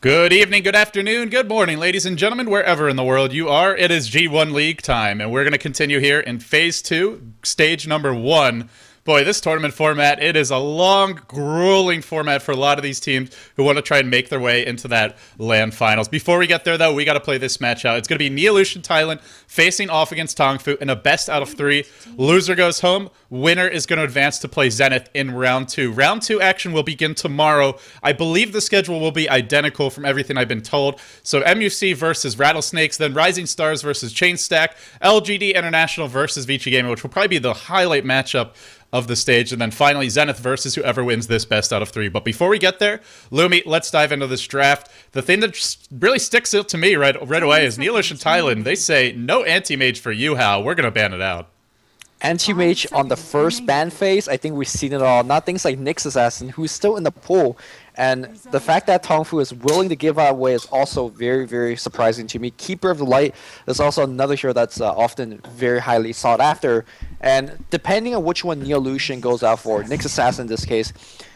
Good evening, good afternoon, good morning, ladies and gentlemen, wherever in the world you are. It is G1 League time, and we're going to continue here in Phase 2, Stage number 1. Boy, this tournament format, it is a long, grueling format for a lot of these teams who want to try and make their way into that LAN finals. Before we get there, though, we got to play this match out. It's going to be Neolution Thailand facing off against Tongfu in a best out of 3. Loser goes home. Winner is going to advance to play Zenith in Round 2. Round 2 action will begin tomorrow. I believe the schedule will be identical from everything I've been told. So MUC versus Rattlesnakes, then Rising Stars versus Chainstack, LGD International versus Vici Gaming, which will probably be the highlight matchup of the stage, and then finally Zenith versus whoever wins this best out of 3. But before we get there, Lumi, let's dive into this draft. The thing that just really sticks out to me right away is Neolution Thailand. They say, no anti-mage for you, Hal. We're going to ban it out. Anti-mage on the first ban phase, I think we've seen it all. Not things like Nyx Assassin, who's still in the pool. And the fact that Tongfu is willing to give that away is also very, very surprising to me. Keeper of the Light is also another hero that's often very highly sought after. And depending on which one Neolution goes out for, Nyx Assassin in this case,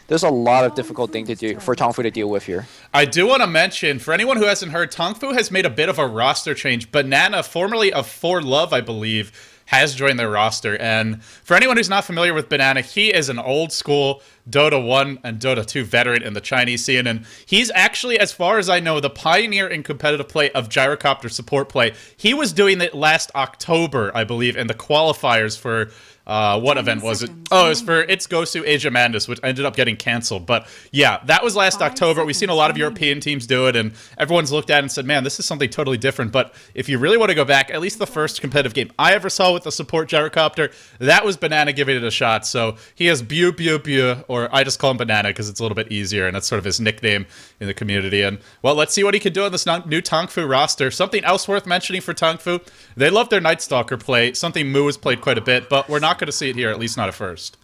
there's a lot of difficult thing to do for Tongfu to deal with here. I do want to mention, for anyone who hasn't heard, Tongfu has made a bit of a roster change. Banana, formerly of For Love, I believe, has joined their roster. And for anyone who's not familiar with Banana, he is an old school Dota 1 and Dota 2 veteran in the Chinese scene. And he's actually, as far as I know, the pioneer in competitive play of gyrocopter support play. He was doing it last October, I believe, in the qualifiers for what event was it? Oh, it was for It's Gosu Asia Madness, which ended up getting canceled. But yeah, that was last October. We've seen a lot of European teams do it, and everyone's looked at it and said, man, this is something totally different. But if you really want to go back, at least the first competitive game I ever saw with the support gyrocopter, that was Banana giving it a shot. So he has Bew Bew Bew, or I just call him Banana because it's a little bit easier, and that's sort of his nickname in the community. And well, let's see what he can do on this new Tongfu roster. Something else worth mentioning for Tongfu, they love their Night Stalker play, something Mu has played quite a bit, but we're not going to see it here, at least not at first.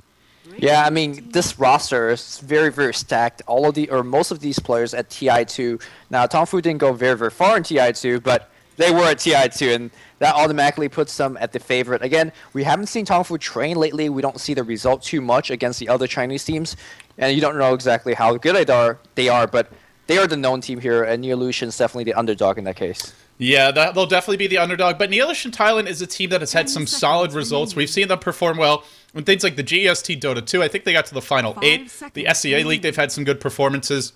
Yeah, I mean, this roster is very, very stacked. All of most of these players at TI2. Now, Tongfu didn't go very, very far in TI2, but they were at TI2, and that automatically puts them at the favorite. Again, we haven't seen Tongfu train lately. We don't see the result too much against the other Chinese teams, and you don't know exactly how good they are, but they are the known team here, and Neolution is definitely the underdog in that case. Yeah, they'll definitely be the underdog, but Neolution Thailand is a team that has had some solid results. We've seen them perform well in things like the GES.TH Dota 2. I think they got to the Final 8. The SEA League, they've had some good performances.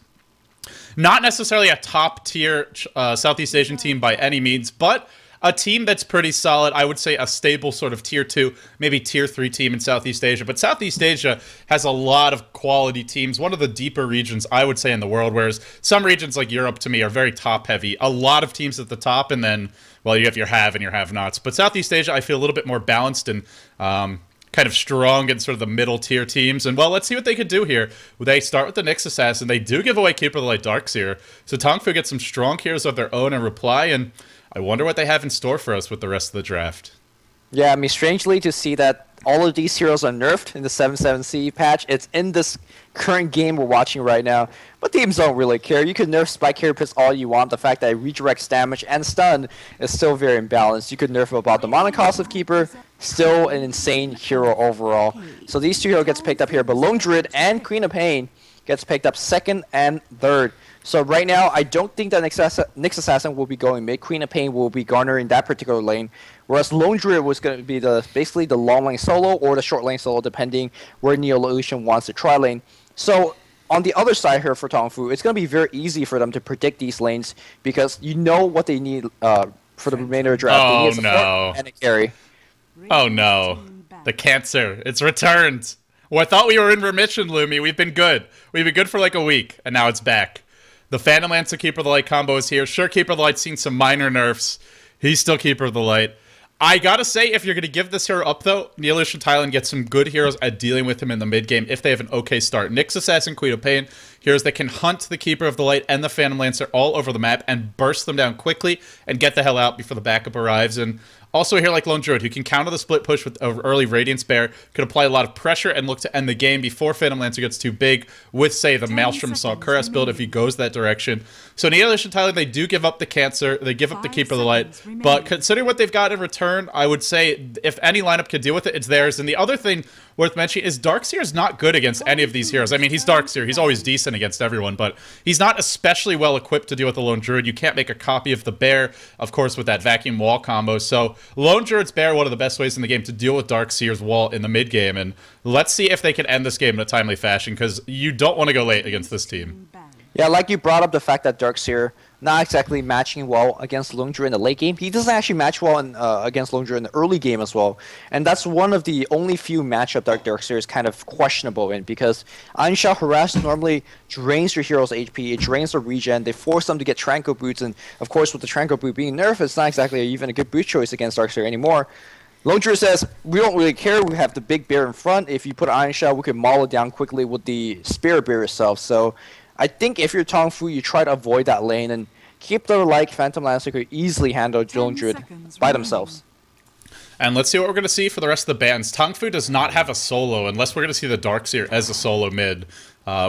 Not necessarily a top-tier Southeast Asian team by any means, but a team that's pretty solid. I would say a stable sort of Tier 2, maybe Tier 3 team in Southeast Asia. But Southeast Asia has a lot of quality teams, one of the deeper regions, I would say, in the world, whereas some regions like Europe, to me, are very top-heavy. A lot of teams at the top, and then, well, you have your have and your have-nots. But Southeast Asia, I feel a little bit more balanced and kind of strong in sort of the middle-tier teams. And, well, let's see what they could do here. They start with the Nyx Assassin. They do give away Keeper of the Light Darkseer. So Tongfu gets some strong heroes of their own in reply, and I wonder what they have in store for us with the rest of the draft. Yeah, I mean, strangely to see that all of these heroes are nerfed in the 7.7c patch. It's in this current game we're watching right now, but teams don't really care. You can nerf Spike Carry Pits all you want. The fact that it redirects damage and stun is still very imbalanced. You could nerf about the mana cost of Keeper, still an insane hero overall. So these two heroes gets picked up here, but Lone Druid and Queen of Pain gets picked up second and third. So right now, I don't think that Nyx Assassin will be going mid. Queen of Pain will be garnering that particular lane, whereas Lone Druid was going to be basically the long lane solo or the short lane solo, depending where Neolution wants to try lane. So on the other side here for Tongfu, it's going to be very easy for them to predict these lanes because you know what they need for the remainder of the draft. They need a support and a carry. Oh no, the cancer, it's returned. Well, I thought we were in remission, Lumi. We've been good. We've been good for like a week, and now it's back. The Phantom Lancer Keeper of the Light combo is here. Sure, Keeper of the Light's seen some minor nerfs. He's still Keeper of the Light. I gotta say, if you're gonna give this hero up, though, Neolution Thailand gets some good heroes at dealing with him in the mid-game if they have an okay start. Nyx Assassin, Queen of Pain, heroes that can hunt the Keeper of the Light and the Phantom Lancer all over the map and burst them down quickly and get the hell out before the backup arrives. And Also here like Lone Druid, who can counter the split push with an early Radiance Bear, could apply a lot of pressure and look to end the game before Phantom Lancer gets too big with, say, the Maelstrom Assault Cuirass build if he goes that direction. So NeoES.TH, they do give up the Cancer, they give up the Keeper of the Light, but considering what they've got in return, I would say if any lineup could deal with it, it's theirs. And the other thing worth mentioning is Darkseer is not good against any of these heroes. I mean, he's Darkseer, he's always decent against everyone, but he's not especially well equipped to deal with the Lone Druid. You can't make a copy of the Bear, of course, with that Vacuum Wall combo. So Lone Druid's Bear, one of the best ways in the game to deal with Darkseer's Wall in the mid game, and let's see if they can end this game in a timely fashion, because you don't want to go late against this team. Yeah, like you brought up the fact that Darkseer not exactly matching well against Lone Druid in the late game. He doesn't actually match well against Lone Druid in the early game as well. And that's one of the only few matchup that Darkseer is kind of questionable in, because Iron Shell Harass normally drains your hero's HP, it drains the regen, they force them to get Tranquil Boots, and of course with the Tranquil Boot being nerfed, it's not exactly even a good boot choice against Darkseer anymore. Lone Druid says, we don't really care, we have the big bear in front, if you put an Iron Shell, we can maul it down quickly with the Spirit Bear itself. So I think if you're Tongfu, you try to avoid that lane, and Keeper like Phantom Lancer could easily handle Lone Druid by themselves. And let's see what we're going to see for the rest of the bans. Tongfu does not have a solo, unless we're going to see the Darkseer as a solo mid,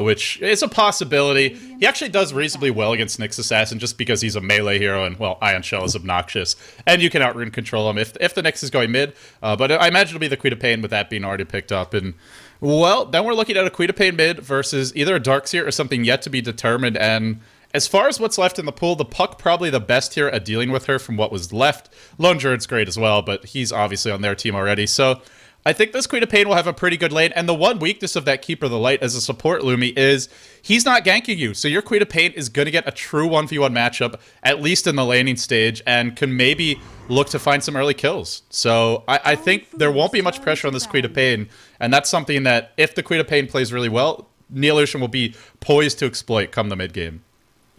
which is a possibility. He actually does reasonably well against Nyx Assassin just because he's a melee hero, and, well, Ion Shell is obnoxious. And you can outrune control him if the Nyx is going mid, but I imagine it'll be the Queen of Pain with that being already picked up. And, well, then we're looking at a Queen of Pain mid versus either a Darkseer or something yet to be determined, and as far as what's left in the pool, the Puck probably the best here at dealing with her from what was left. Lone Druid's great as well, but he's obviously on their team already. So I think this Queen of Pain will have a pretty good lane. And the one weakness of that Keeper of the Light as a support Lumi is he's not ganking you. So your Queen of Pain is going to get a true 1v1 matchup, at least in the laning stage, and can maybe look to find some early kills. So I think there won't be much pressure on this Queen of Pain. And that's something that if the Queen of Pain plays really well, Neolution will be poised to exploit come the mid game.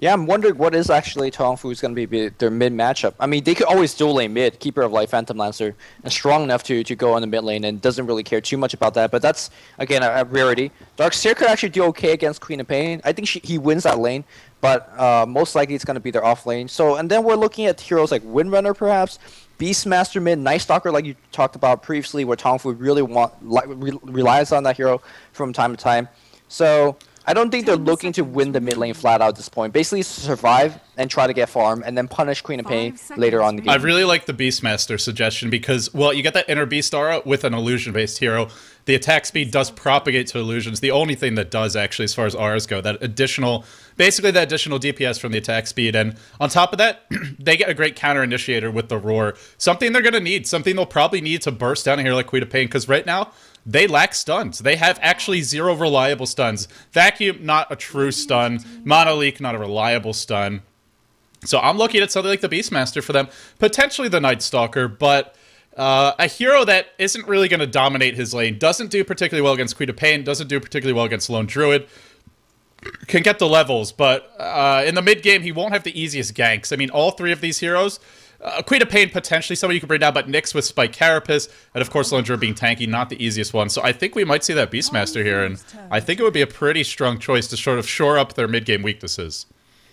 Yeah, I'm wondering what is actually Tongfu's going to be their mid matchup. I mean, they could always dual lane mid, Keeper of Light, Phantom Lancer, and strong enough to go on the mid lane and doesn't really care too much about that. But that's, again, a rarity. Darkseer could actually do okay against Queen of Pain. I think he wins that lane, but most likely it's going to be their off lane. So, and then we're looking at heroes like Windrunner, perhaps, Beastmaster mid, Night Stalker, like you talked about previously, where Tongfu really relies on that hero from time to time. So I don't think they're looking to win the mid lane flat out at this point. Basically survive and try to get farm and then punish Queen of Pain later on in the game. I really like the Beastmaster suggestion because, well, you get that inner Beast aura with an illusion-based hero. The attack speed does propagate to illusions. The only thing that does, actually, as far as auras go, that additional, basically the additional DPS from the attack speed. And on top of that, they get a great counter initiator with the Roar. Something they're going to need. Something they'll probably need to burst down a hero like Queen of Pain, because right now, they lack stuns. They have actually 0 reliable stuns. Vacuum, not a true stun. Mono Leak, not a reliable stun. So I'm looking at something like the Beastmaster for them. Potentially the Night Stalker, but a hero that isn't really going to dominate his lane. Doesn't do particularly well against Queen of Pain. Doesn't do particularly well against Lone Druid. Can get the levels, but in the mid game, he won't have the easiest ganks. I mean, all three of these heroes... Queen of Pain, potentially somebody you can bring down, but Nyx with Spike Carapace, and of course Lone Druid being tanky, not the easiest one. So I think we might see that Beastmaster here, and I think it would be a pretty strong choice to sort of shore up their mid-game weaknesses.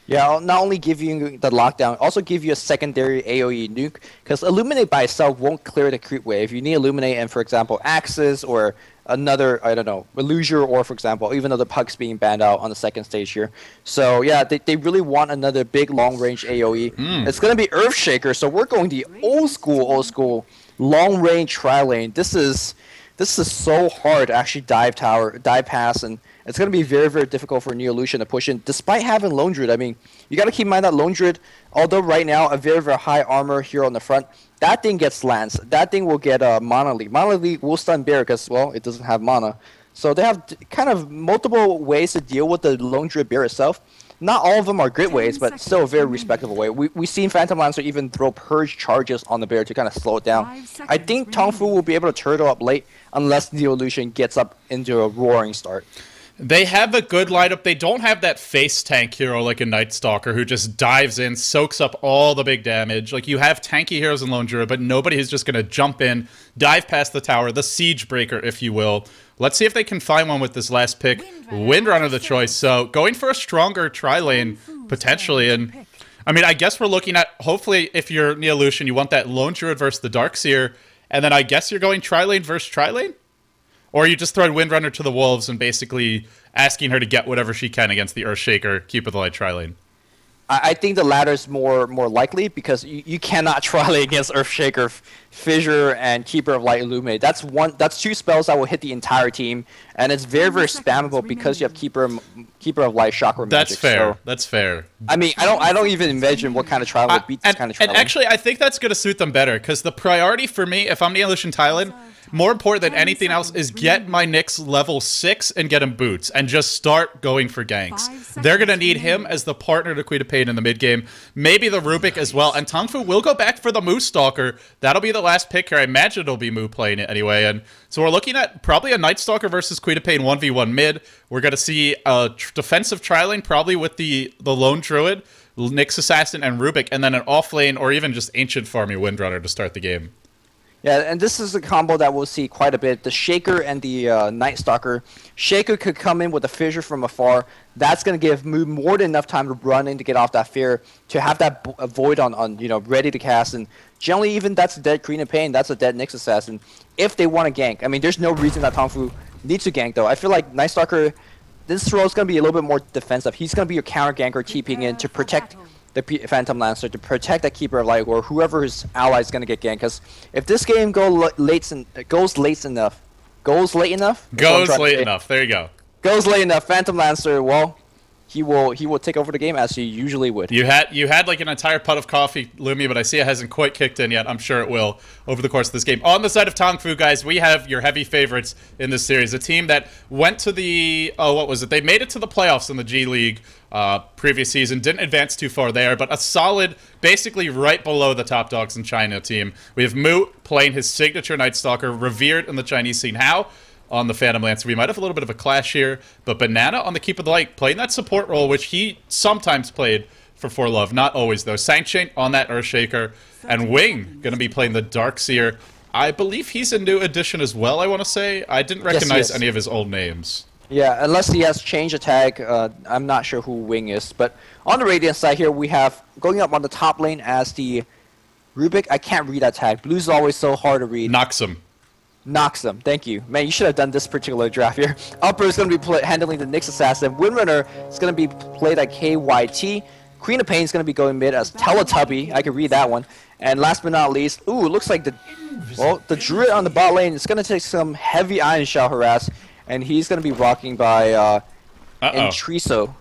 Yeah, I'll not only give you the lockdown, also give you a secondary AoE nuke, because Illuminate by itself won't clear the creep wave. You need Illuminate and, for example, Axis or another, I don't know, Illusion, or, for example, even though the Puck's being banned out on the second stage here. So, yeah, they really want another big long-range AoE. It's going to be Earthshaker, so we're going the old school, long-range tri-lane. This is so hard to actually dive pass, and it's going to be very, very difficult for Neolution to push in, despite having Lone Druid. I mean, you got to keep in mind that Lone Druid, although right now a very, very high armor hero on the front, that thing gets Lance. That thing will get Mana Leak. Mana Leak will stun Bear because, well, it doesn't have mana. So they have kind of multiple ways to deal with the Lone Druid Bear itself. Not all of them are great ways, but still a very respectable way. We've seen Phantom Lancer even throw Purge charges on the Bear to kind of slow it down. I think Tongfu will be able to turtle up late unless Neolution gets up into a roaring start. They have a good lineup. They don't have that face tank hero like a Night Stalker who just dives in, soaks up all the big damage. Like, you have tanky heroes in Lone Druid, but nobody who's just going to jump in, dive past the tower, the siege breaker, if you will. Let's see if they can find one with this last pick. Windrunner the choice. So going for a stronger tri-lane, potentially. And I mean, I guess we're looking at, hopefully, if you're Neolution, you want that Lone Druid versus the Darkseer, and then I guess you're going Tri-Lane versus Tri-Lane? Or are you just throwing Windrunner to the Wolves and basically asking her to get whatever she can against the Earthshaker, Keep of the Light Tri-Lane? I think the latter is more likely because you cannot Tri-Lane against Earthshaker, Fissure, and Keeper of Light Illuminate. That's two spells that will hit the entire team, and it's very spammable because you have Keeper of Light Chakra Magic. That's fair. So, that's fair. I mean, I don't even imagine what kind of trial would beat this kind of trial. And actually, I think that's going to suit them better because the priority for me, if I'm Neolution Thailand, more important than anything else is get my Nyx level 6 and get him boots and just start going for ganks. They're going to need him as the partner to Queen of Pain in the mid game. Maybe the Rubik as well. And Tongfu will go back for the Mu Stalker. That'll be the last pick here. I imagine it'll be Mu playing it anyway. And so we're looking at probably a Night Stalker versus Queen of Pain 1v1 mid. We're going to see a defensive tri-lane probably with the Lone Druid, Nyx Assassin, and Rubik. And then an off-lane or even just Ancient Farming Windrunner to start the game. Yeah, and this is a combo that we'll see quite a bit. The Shaker and the Night Stalker. Shaker could come in with a Fissure from afar. That's going to give Mu more than enough time to run in to get off that fear, to have that Void on ready to cast. And generally, even that's a dead Queen of Pain. That's a dead Nyx Assassin. If they want to gank. I mean, there's no reason that Tongfu needs to gank, though. I feel like Night Stalker, this role is going to be a little bit more defensive. He's going to be your counter ganker, TPing in to protect the Phantom Lancer, to protect that Keeper of Light, or whoever his ally is going to get ganked. Because if this game goes late enough, there you go. Goes late enough, Phantom Lancer, well, he will take over the game as he usually would. You had like an entire pot of coffee, Lumi, but I see it hasn't quite kicked in yet. I'm sure it will over the course of this game. On the side of Tongfu, guys, we have your heavy favorites in this series. A team that went to the They made it to the playoffs in the G League previous season. Didn't advance too far there, but a solid, basically right below the top dogs in China team. We have Mu playing his signature Night Stalker, revered in the Chinese scene. How? On the Phantom Lancer. We might have a little bit of a clash here, but Banana on the Keep of the Light, playing that support role, which he sometimes played for 4Love. Not always, though. Sancchain on that Earthshaker, and Wing going to be playing the Darkseer. I believe he's a new addition as well, I want to say. I didn't recognize any of his old names. Yeah, unless he has changed a tag, I'm not sure who Wing is. But on the Radiant side here, we have going up on the top lane as the Rubik. I can't read that tag. Blue's always so hard to read. Noxum. Noxum, thank you. Man, you should have done this particular draft here. Upper is going to be handling the Nyx Assassin. Windrunner is going to be played at KYT. Queen of Pain is going to be going mid as Teletubby. I can read that one. And last but not least, it looks like the Druid on the bot lane is going to take some heavy Iron Shell harass. And he's going to be rocking by Entriso.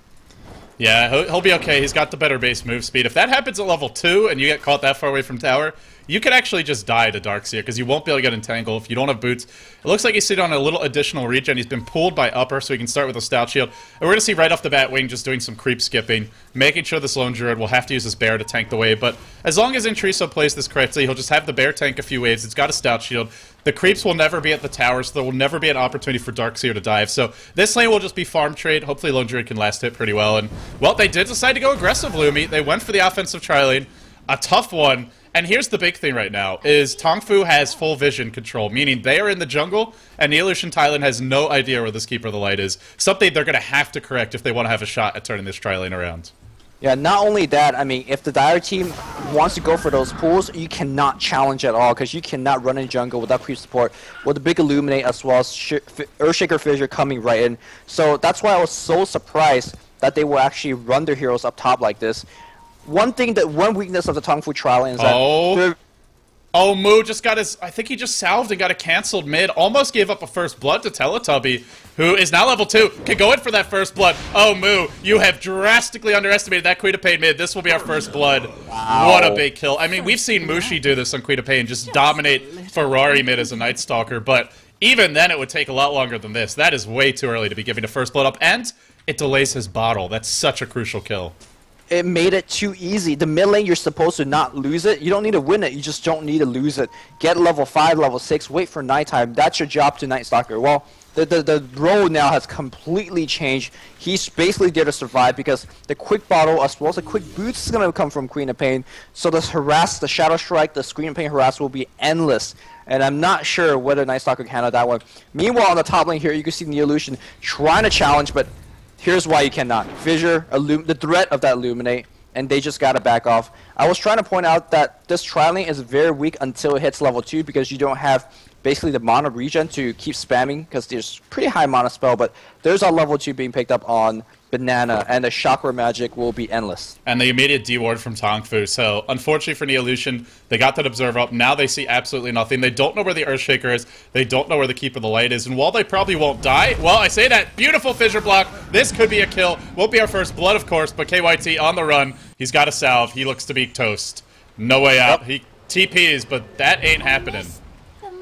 Yeah, he'll be okay. He's got the better base move speed. If that happens at level 2 and you get caught that far away from tower, you could actually just die to Darkseer because you won't be able to get entangled if you don't have boots. It looks like he's sitting on a little additional regen. He's been pulled by upper, so he can start with a stout shield. And we're going to see right off the bat Wing just doing some creep skipping, making sure this Lone Druid will have to use this bear to tank the wave. But as long as Entriso plays this correctly, he'll just have the bear tank a few waves. It's got a stout shield. The creeps will never be at the towers, so there will never be an opportunity for Darkseer to dive. So this lane will just be farm trade. Hopefully Lone Druid can last hit pretty well. And, well, they did decide to go aggressive, Lumi. They went for the offensive tri-lane. A tough one. And here's the big thing right now, is Tongfu has full vision control, meaning they are in the jungle, and Neolution Thailand has no idea where this Keeper of the Light is. Something they're going to have to correct if they want to have a shot at turning this tri-lane around. Yeah, not only that, I mean, if the Dire team wants to go for those pools, you cannot challenge at all, because you cannot run in jungle without creep support, with the big Illuminate as well as Earthshaker Fissure coming right in. So that's why I was so surprised that they will actually run their heroes up top like this. One weakness of the Tongfu trial is that Mu just got his, I think he just salved and got a canceled mid, almost gave up a first blood to Teletubby, who is now level 2, can go in for that first blood. Oh, Mu, you have drastically underestimated that Queen of Pain mid. This will be our first blood. Wow. What a big kill. I mean, we've seen Mushi do this on Queen of Pain, just dominate Ferrari mid as a Night Stalker, but even then it would take a lot longer than this. That is way too early to be giving a first blood up, and it delays his bottle. That's such a crucial kill. It made it too easy. The mid lane, you're supposed to not lose it. You don't need to win it. You just don't need to lose it. Get level 5, level 6, wait for nighttime. That's your job to Night Stalker. Well, the role now has completely changed. He's basically there to survive because the quick bottle as well as the quick boots is going to come from Queen of Pain. So the harass, the Shadow Strike, the Screen of Pain harass will be endless. And I'm not sure whether Night Stalker can handle that one. Meanwhile, on the top lane here, you can see Neolution trying to challenge, but here's why you cannot. Fissure, the threat of that Illuminate, and they just gotta back off. I was trying to point out that this tri-lane is very weak until it hits level 2 because you don't have basically the mana regen to keep spamming because there's pretty high mana spell, but there's a level 2 being picked up on Banana, and the chakra magic will be endless. And the immediate D-ward from Tongfu. So, unfortunately for Neolution, they got that Observer up. Now they see absolutely nothing. They don't know where the Earthshaker is. They don't know where the Keeper of the Light is. And while they probably won't die, well, I say that. Beautiful fissure block. This could be a kill. Won't be our first blood, of course, but KYT on the run. He's got a salve. He looks to be toast. No way out. He TPs, but that ain't happening.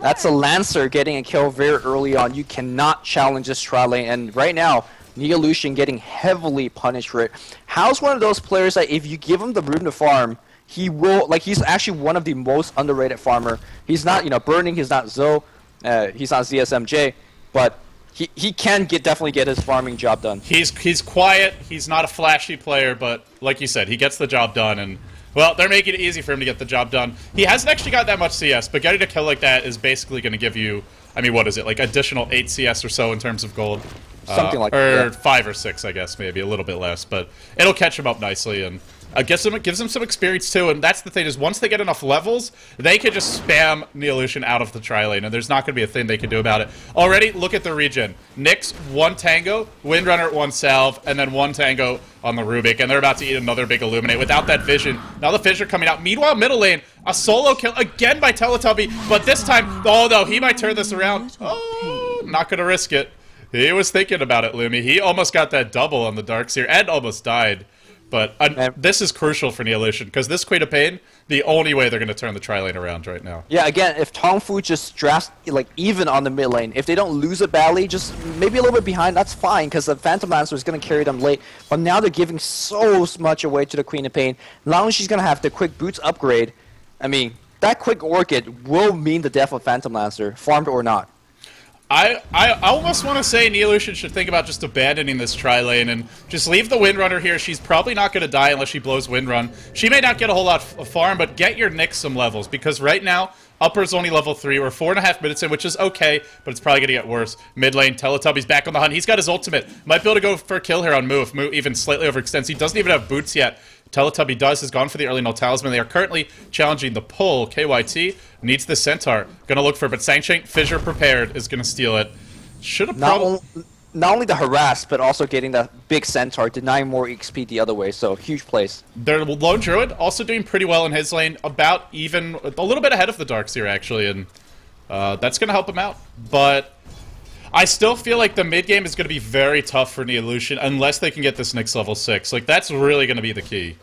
That's a Lancer getting a kill very early on. You cannot challenge this tri-lane, and right now, Neolution getting heavily punished for it. How's one of those players that if you give him the room to farm, he will, like, he's actually one of the most underrated farmer. He's not, you know, Burning, he's not Zoe, he's not ZSMJ, but he can definitely get his farming job done. He's quiet, he's not a flashy player, but like you said, he gets the job done, and well, they're making it easy for him to get the job done. He hasn't actually got that much CS, but getting a kill like that is basically going to give you, I mean, what is it, like additional 8 CS or so in terms of gold? Something like that. Or yeah. 5 or 6, I guess, maybe, a little bit less, but it'll catch him up nicely, and it gives them some experience too, and that's the thing, is once they get enough levels, they can just spam Neolution out of the tri-lane, and there's not going to be a thing they can do about it. Already, look at the regen. Nyx, 1 Tango, Windrunner, 1 Salve, and then 1 Tango on the Rubik, and they're about to eat another big Illuminate without that vision. Now the Fissure coming out. Meanwhile, middle lane, a solo kill again by Teletubby, but this time, oh no, he might turn this around. Oh, not going to risk it. He was thinking about it, Lumi. He almost got that double on the Darkseer and almost died. But this is crucial for Neolution, because this Queen of Pain, the only way they're going to turn the tri-lane around right now. Yeah, again, if Tongfu just drafts, like, even on the mid lane, if they don't lose it badly, just maybe a little bit behind, that's fine, because the Phantom Lancer is going to carry them late. But now they're giving so much away to the Queen of Pain. Now she's going to have the quick boots upgrade. I mean, that quick Orchid will mean the death of Phantom Lancer, farmed or not. I almost want to say Neolution should think about just abandoning this tri-lane and just leave the Windrunner here. She's probably not going to die unless she blows Windrun. She may not get a whole lot of farm, but get your Nyx some levels, because right now, Upper's only level 3. We're 4.5 minutes in, which is okay, but it's probably going to get worse. Mid lane, Teletubby's back on the hunt. He's got his ultimate. Might be able to go for a kill here on Moo if Moo even slightly overextends. He doesn't even have boots yet. Teletubby has gone for the early null talisman. They are currently challenging the pull. KYT needs the centaur. Gonna look for it, but Sangcheng, Fissure prepared, is gonna steal it. Should have probably... Not only the harass, but also getting that big centaur, denying more XP the other way, so huge place. Their lone druid also doing pretty well in his lane, about even, a little bit ahead of the Darkseer actually, and that's gonna help him out. But I still feel like the mid game is gonna be very tough for Neolution unless they can get this Nyx level 6. Like, that's really gonna be the key.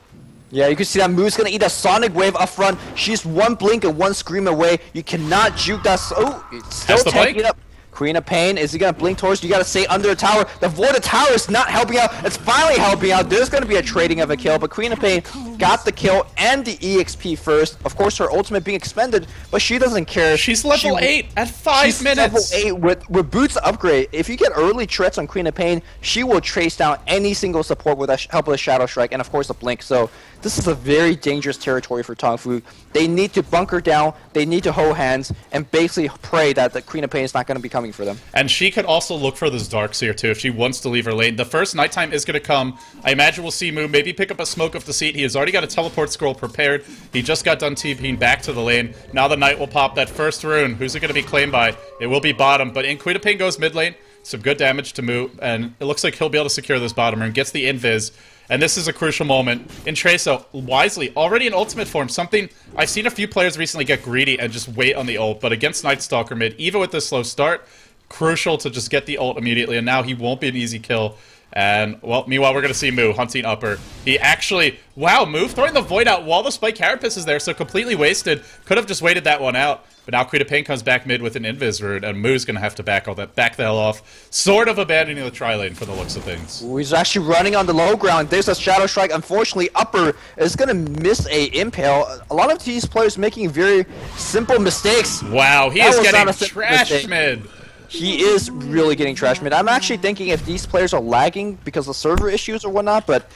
Yeah, you can see that Moo's gonna eat a Sonic Wave up front. She's 1 blink and 1 scream away. You cannot juke that. Oh, it's still tanking it up. Queen of Pain, is he gonna blink towards? You gotta stay under the tower. The Voided Tower is not helping out. It's finally helping out. There's gonna be a trading of a kill, but Queen of Pain got the kill and the EXP first. Of course, her ultimate being expended, but she doesn't care. She's level 8 at 5 minutes. She's level 8 with boots upgrade. If you get early treads on Queen of Pain, she will chase down any single support with the help of the Shadow Strike and of course the blink. So this is a very dangerous territory for Tongfu. They need to bunker down, they need to hold hands, and basically pray that the Queen of Pain is not going to be coming for them. And she could also look for this Darkseer too if she wants to leave her lane. The first nighttime is going to come. I imagine we'll see Moo maybe pick up a Smoke of Deceit. He has already got a teleport scroll prepared. He just got done TPing back to the lane. Now the Knight will pop that first rune. Who's it going to be claimed by? It will be bottom, but in Queen of Pain goes mid lane. Some good damage to Moo, and it looks like he'll be able to secure this bottom rune. Gets the invis. And this is a crucial moment. In Tracer, wisely, already in ultimate form, something I've seen a few players recently get greedy and just wait on the ult, but against Night Stalker mid, even with this slow start, crucial to just get the ult immediately, and now he won't be an easy kill. And, well, meanwhile, we're going to see Moo hunting upper. He actually, wow, Moo throwing the Void out while the Spike Carapace is there, so completely wasted. Could have just waited that one out. But now Queen of Pain comes back mid with an Invis Rune, and Moo's going to have to back the hell off. Sort of abandoning the tri-lane for the looks of things. Ooh, he's actually running on the low ground. There's a Shadow Strike. Unfortunately, upper is going to miss a Impale. A lot of these players making very simple mistakes. Wow, he is getting trash mid. He is really getting trash mid. I'm actually thinking if these players are lagging because of server issues or whatnot, but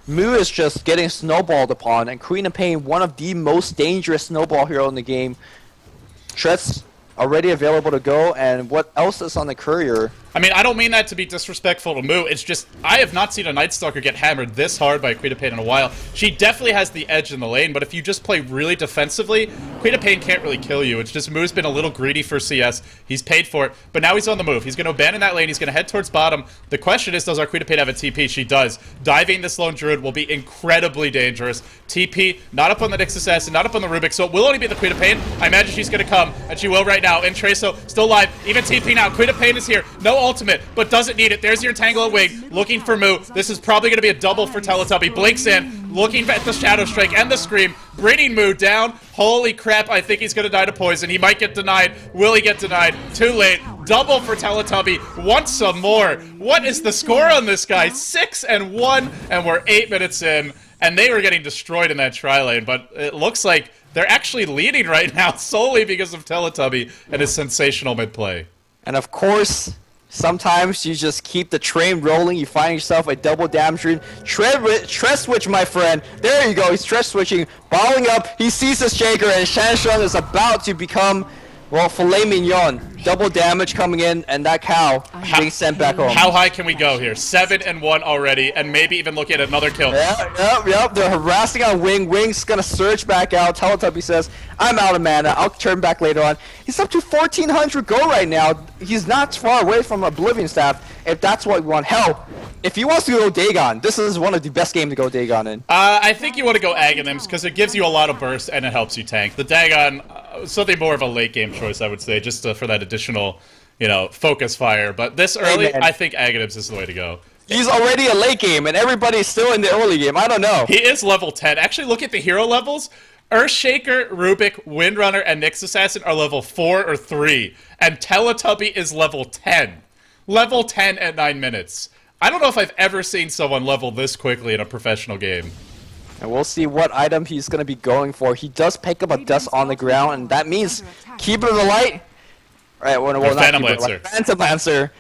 Moo is just getting snowballed upon, and Queen of Pain, one of the most dangerous snowball hero in the game. Treads already available to go, and what else is on the courier? I mean, I don't mean that to be disrespectful to Moo. It's just, I have not seen a Night Stalker get hammered this hard by Queen of Pain in a while. She definitely has the edge in the lane, but if you just play really defensively, Queen of Pain can't really kill you. It's just Moo's been a little greedy for CS. He's paid for it, but now he's on the move. He's going to abandon that lane. He's going to head towards bottom. The question is, does our Queen of Pain have a TP? She does. Diving this lone Druid will be incredibly dangerous. TP, not up on the Nyx Assassin, not up on the Rubik, so it will only be the Queen of Pain. I imagine she's going to come, and she will right now. And Traso still live. Even TP now. Queen of Pain is here. No ultimate, but doesn't need it. There's your Entanglement Wing, looking for Moo. This is probably going to be a double for Teletubby. Blinks in, looking at the Shadow Strike and the Scream, bringing Moo down. Holy crap, I think he's going to die to poison. He might get denied. Will he get denied? Too late. Double for Teletubby. Want some more. What is the score on this guy? 6-1, and we're 8 minutes in, and they were getting destroyed in that tri-lane, but it looks like they're actually leading right now solely because of Teletubby and his sensational mid-play. And of course, sometimes you just keep the train rolling. You find yourself a double damage rune. Tread switch, my friend. There you go. He's tread switching, balling up. He sees the Shaker, and Shanshun is about to become, well, filet mignon. Double damage coming in, and that cow being sent back home. How high can we go here? 7-1 already, and maybe even looking at another kill. Yep. They're harassing on Wing. Wing's gonna surge back out. Teletubby says, I'm out of mana. I'll turn back later on. He's up to 1,400 gold right now. He's not far away from Oblivion Staff, if that's what we want. Hell, if he wants to go Dagon, this is one of the best games to go Dagon in. I think you want to go Aghanims, because it gives you a lot of burst, and it helps you tank. The Dagon, something more of a late game choice, I would say, just for that additional, you know, focus fire. But this early, I think Aghanims is the way to go. He's already a late game, and everybody's still in the early game. I don't know. He is level 10. Actually, look at the hero levels. Earthshaker, Rubik, Windrunner, and Nyx Assassin are level 4 or 3. And Teletubby is level 10. Level 10 at 9 minutes. I don't know if I've ever seen someone level this quickly in a professional game. And we'll see what item he's going to be going for. He does pick up a dust on the ground, and that means keep it in the light. All right, well, Phantom Lancer. Phantom Lancer.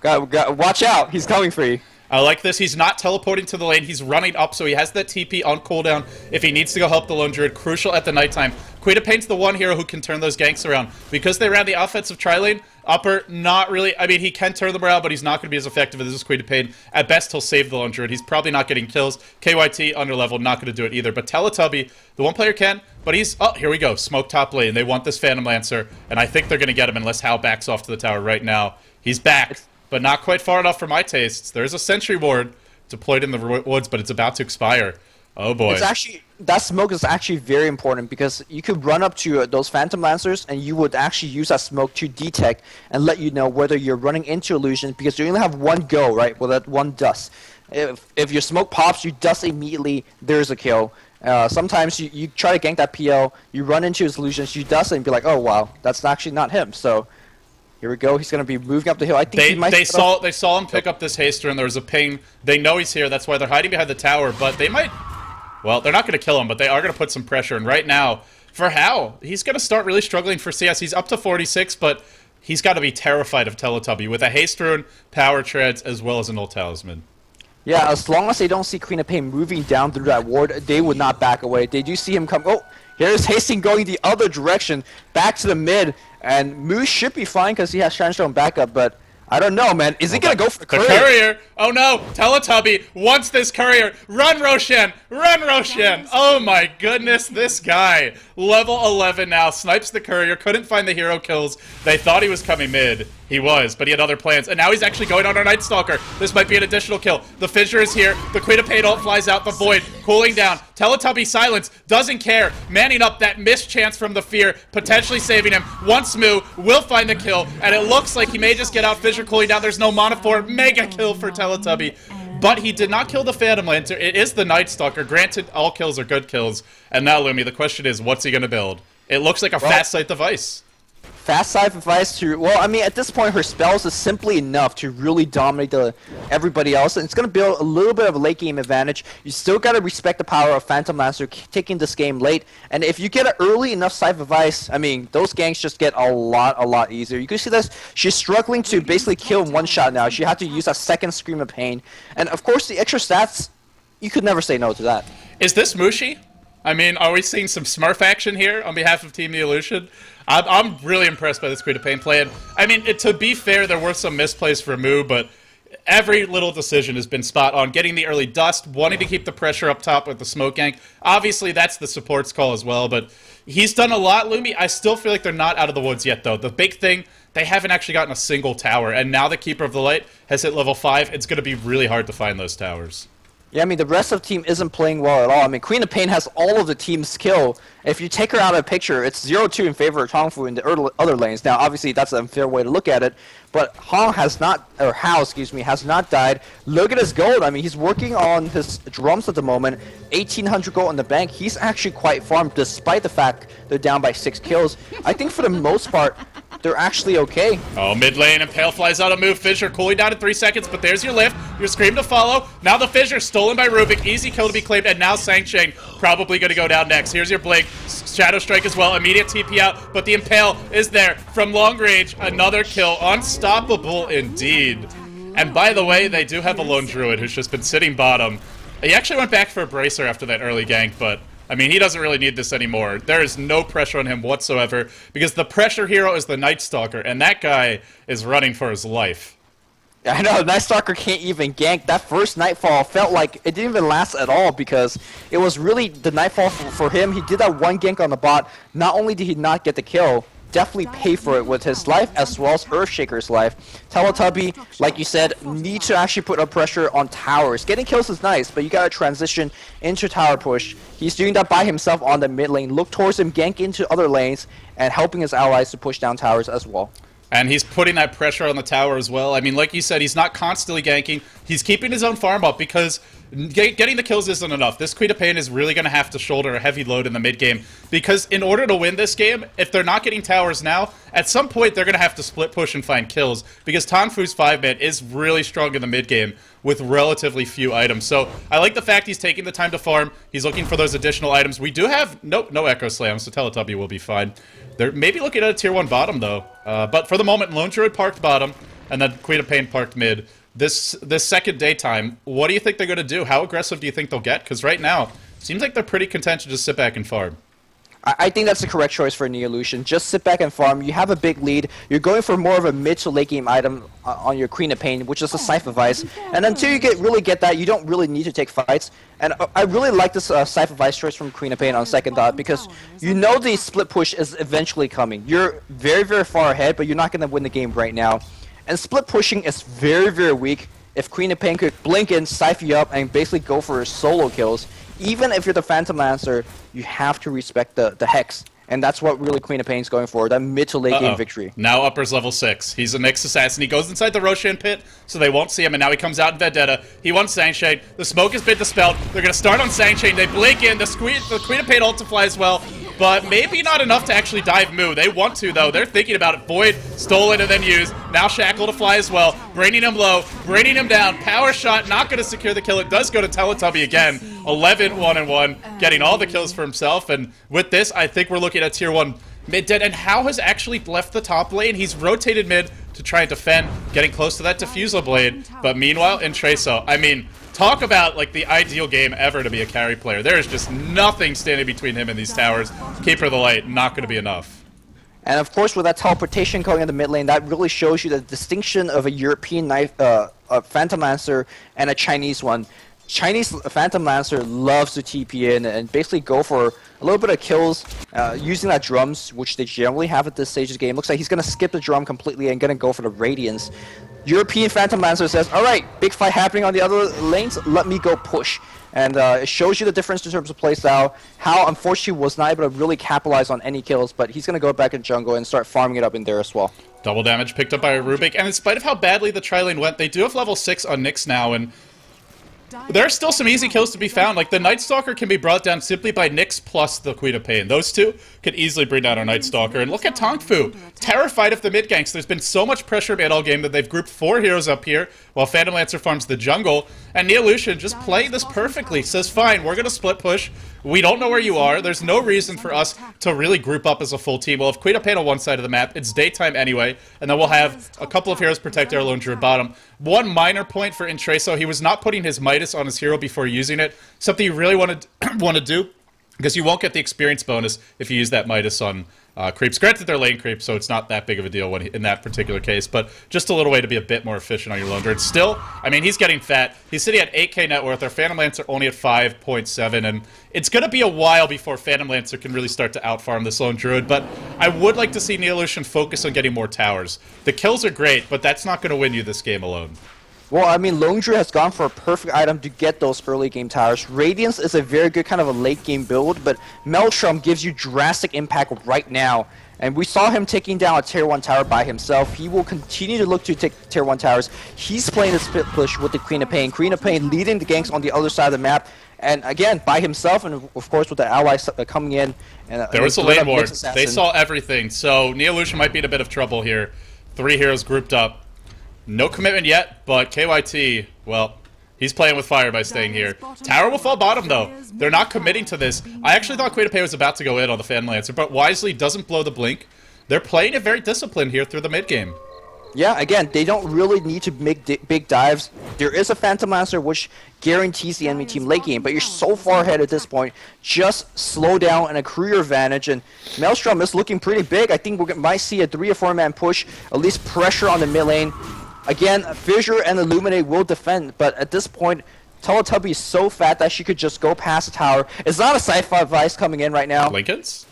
Watch out. He's coming for you. I like this. He's not teleporting to the lane. He's running up, so he has that TP on cooldown if he needs to go help the Lone Druid. Crucial at the nighttime. Queen of Pain's the one hero who can turn those ganks around. Because they ran the offensive tri-lane, upper, not really. I mean, he can turn them around, but he's not going to be as effective as this Queen of Pain. At best, he'll save the Lone Druid. He's probably not getting kills. KYT, under level, not going to do it either. But Teletubby, the one player can, but he's... Oh, here we go. Smoke top lane. They want this Phantom Lancer, and I think they're going to get him unless Hal backs off to the tower right now. He's back, but not quite far enough for my tastes. There's a Sentry Ward deployed in the woods, but it's about to expire. Oh boy. It's actually, that smoke is actually very important because you could run up to those Phantom Lancers and you would actually use that smoke to detect and let you know whether you're running into illusions because you only have one go, right, with that one dust. If your smoke pops, you dust immediately, there's a kill. Sometimes you try to gank that PL, you run into his illusions, you dust it and be like, oh wow, that's actually not him. So here we go. He's going to be moving up the hill. I think he might. They saw him pick up this haster, and there was a ping. They know he's here. That's why they're hiding behind the tower. But they might. Well, they're not going to kill him, but they are going to put some pressure. And right now, for Hal, he's going to start really struggling for CS. He's up to 46, but he's got to be terrified of Teletubby with a haste rune, power treads, as well as an old talisman. Yeah, as long as they don't see Queen of Pain moving down through that ward, they would not back away. They do see him come. Oh, here's Hastings going the other direction, back to the mid. And Moose should be fine because he has Shanshun backup, but I don't know, man. Is he going to go for the courier? The courier! Oh no! Teletubby wants this courier! Run, Roshan! Run, Roshan! Oh my goodness, this guy. Level 11 now. Snipes the courier. Couldn't find the hero kills. They thought he was coming mid. He was, but he had other plans. And now he's actually going on our Night Stalker. This might be an additional kill. The Fissure is here. The Queen of Pain ult flies out the Void. Cooling down. Teletubby silence. Doesn't care. Manning up that missed chance from the Fear. Potentially saving him. Once Moo will find the kill. And it looks like he may just get out. Fissure cooling down. There's no mana for it. Mega kill for Teletubby. But he did not kill the Phantom Lancer. It is the Night Stalker. Granted, all kills are good kills. And now, Lumi, the question is, what's he going to build? It looks like a fast sight device. Fast side device to, well, I mean, at this point, her spells is simply enough to really dominate everybody else, and it's going to build a little bit of a late game advantage. You still got to respect the power of Phantom Lancer taking this game late, and if you get an early enough side device, I mean, those ganks just get a lot easier. You can see this, she's struggling to basically kill in one shot now. She had to use a second Scream of Pain, and of course, the extra stats, you could never say no to that. Is this Mushi? I mean, are we seeing some Smurf action here on behalf of Team Neolution? I'm really impressed by this Queen of Pain play. And, I mean, to be fair, there were some misplays for Moo, but every little decision has been spot on. Getting the early dust, wanting to keep the pressure up top with the smoke gank. Obviously, that's the support's call as well, but he's done a lot, Lumi. I still feel like they're not out of the woods yet, though. The big thing, they haven't actually gotten a single tower, and now the Keeper of the Light has hit level 5. It's going to be really hard to find those towers. Yeah, I mean, the rest of the team isn't playing well at all. I mean, Queen of Pain has all of the team's skill. If you take her out of the picture, it's 0-2 in favor of Tongfu in the other lanes. Now, obviously, that's an unfair way to look at it, but Hao, excuse me, has not died. Look at his gold. I mean, he's working on his drums at the moment. 1,800 gold in the bank. He's actually quite farmed, despite the fact they're down by 6 kills. I think for the most part, they're actually okay. Oh, mid lane, Impale flies out a move. Fissure cooling down in 3 seconds, but there's your lift. Your Scream to follow. Now the Fissure stolen by Rubik. Easy kill to be claimed, and now Sangchain probably going to go down next. Here's your Blink. Shadow Strike as well. Immediate TP out, but the Impale is there from long range. Another kill. Unstoppable indeed. And by the way, they do have a lone Druid who's just been sitting bottom. He actually went back for a Bracer after that early gank, but I mean, he doesn't really need this anymore. There is no pressure on him whatsoever, because the pressure hero is the Night Stalker, and that guy is running for his life. I know, Night Stalker can't even gank. That first Nightfall felt like it didn't even last at all, because it was really the Nightfall for him. He did that one gank on the bot. Not only did he not get the kill, definitely pay for it with his life as well as Earthshaker's life. Teletubby, like you said, needs to actually put up pressure on towers. Getting kills is nice, but you gotta transition into tower push. He's doing that by himself on the mid lane. Look towards him, gank into other lanes, and helping his allies to push down towers as well. And he's putting that pressure on the tower as well. I mean, like you said, he's not constantly ganking. He's keeping his own farm up, because getting the kills isn't enough. This Queen of Pain is really going to have to shoulder a heavy load in the mid game, because in order to win this game, if they're not getting towers now, at some point they're going to have to split push and find kills, because Tongfu's 5-man is really strong in the mid game with relatively few items. So I like the fact he's taking the time to farm. He's looking for those additional items. We do have no Echo Slam, so Teletubby will be fine. They're maybe looking at a tier 1 bottom, though. But for the moment, Lone Druid parked bottom, and then Queen of Pain parked mid. This second daytime, what do you think they're going to do? How aggressive do you think they'll get? Because right now, seems like they're pretty content to just sit back and farm. I think that's the correct choice for Neolution. Just sit back and farm. You have a big lead. You're going for more of a mid to late game item on your Queen of Pain, which is a Scythe of Ice. And until you really get that, you don't really need to take fights. And I really like this Scythe of Ice choice from Queen of Pain on second thought, because you know the split push is eventually coming. You're very, very far ahead, but you're not going to win the game right now. And split pushing is very, very weak. If Queen of Pain could blink in, Scythe you up, and basically go for solo kills, even if you're the Phantom Lancer, you have to respect the Hex. And that's what really Queen of Pain's going for, that mid to late game victory. Now Upper's level 6. He's a Nyx assassin. He goes inside the Roshan pit, so they won't see him, and now he comes out in Vendetta. He wants Sangchain. The smoke has been dispelled. They're going to start on Sangchain. They blink in. The Queen of Pain ult to fly as well, but maybe not enough to actually dive Moo. They want to, though. They're thinking about it. Void, stolen, and then used. Now Shackle to fly as well. Braining him low, braining him down. Power shot, not going to secure the kill. It does go to Teletubby again. 11-1-1, getting all the kills for himself. And with this, I think we're looking at tier 1 mid dead. And Hao has actually left the top lane. He's rotated mid to try and defend, getting close to that Diffusal Blade. But meanwhile, in Traso, I mean, talk about, like, the ideal game ever to be a carry player. There is just nothing standing between him and these towers. Keeper of the Light, not going to be enough. And of course, with that teleportation going in the mid lane, that really shows you the distinction of a European a Phantom Lancer and a Chinese one. Chinese Phantom Lancer loves to TP in and basically go for a little bit of kills using that drums, which they generally have at this stage of the game. Looks like he's going to skip the drum completely and going to go for the Radiance. European Phantom Lancer says, alright, big fight happening on the other lanes, let me go push. And it shows you the difference in terms of playstyle. How, unfortunately, was not able to really capitalize on any kills, but he's going to go back in jungle and start farming it up in there as well. Double damage picked up by a Rubik, and in spite of how badly the tri-lane went, they do have level 6 on Nyx now, and there are still some easy kills to be found. Like, the Night Stalker can be brought down simply by Nyx plus the Queen of Pain. Those two could easily bring down our Night Stalker. And look at Tongfu, terrified of the mid ganks. There's been so much pressure made all game that they've grouped 4 heroes up here, while Phantom Lancer farms the jungle. And Neolution just playing this perfectly. Says, fine, we're going to split push. We don't know where you are. There's no reason for us to really group up as a full team. Well, if Queen of Pain on one side of the map, it's daytime anyway, and then we'll have a couple of heroes protect our lone druid bottom. One minor point for Intreso, he was not putting his Midas on his hero before using it. Something you really want to do because you won't get the experience bonus if you use that Midas on creeps. Granted, they're lane creeps, so it's not that big of a deal when in that particular case, but just a little way to be a bit more efficient on your Lone Druid. Still, I mean, he's getting fat. He's sitting at 8k net worth. Our Phantom Lancer only at 5.7, and it's going to be a while before Phantom Lancer can really start to outfarm this Lone Druid, but I would like to see Neolution focus on getting more towers. The kills are great, but that's not going to win you this game alone. Well, I mean, Lone Druid has gone for a perfect item to get those early game towers. Radiance is a very good kind of a late game build, but Maelstrom gives you drastic impact right now. And we saw him taking down a tier 1 tower by himself. He will continue to look to take tier 1 towers. He's playing the split push with the Queen of Pain. Queen of Pain leading the ganks on the other side of the map. And again, by himself, and of course with the allies coming in. And there was a lane ward. They saw everything. So Neolution might be in a bit of trouble here. 3 heroes grouped up. No commitment yet, but KYT, well, he's playing with fire by staying here. Tower will fall bottom, though. They're not committing to this. I actually thought Queen of Pain was about to go in on the Phantom Lancer, but wisely doesn't blow the blink. They're playing it very disciplined here through the mid-game. Yeah, again, they don't really need to make big dives. There is a Phantom Lancer which guarantees the enemy team late game, but you're so far ahead at this point. Just slow down and accrue your advantage, and Maelstrom is looking pretty big. I think we might see a 3 or 4 man push, at least pressure on the mid lane. Again, Fissure and Illuminate will defend, but at this point, Teletubby is so fat that she could just go past the tower. It's not a Scythe device coming in right now. Lincoln's?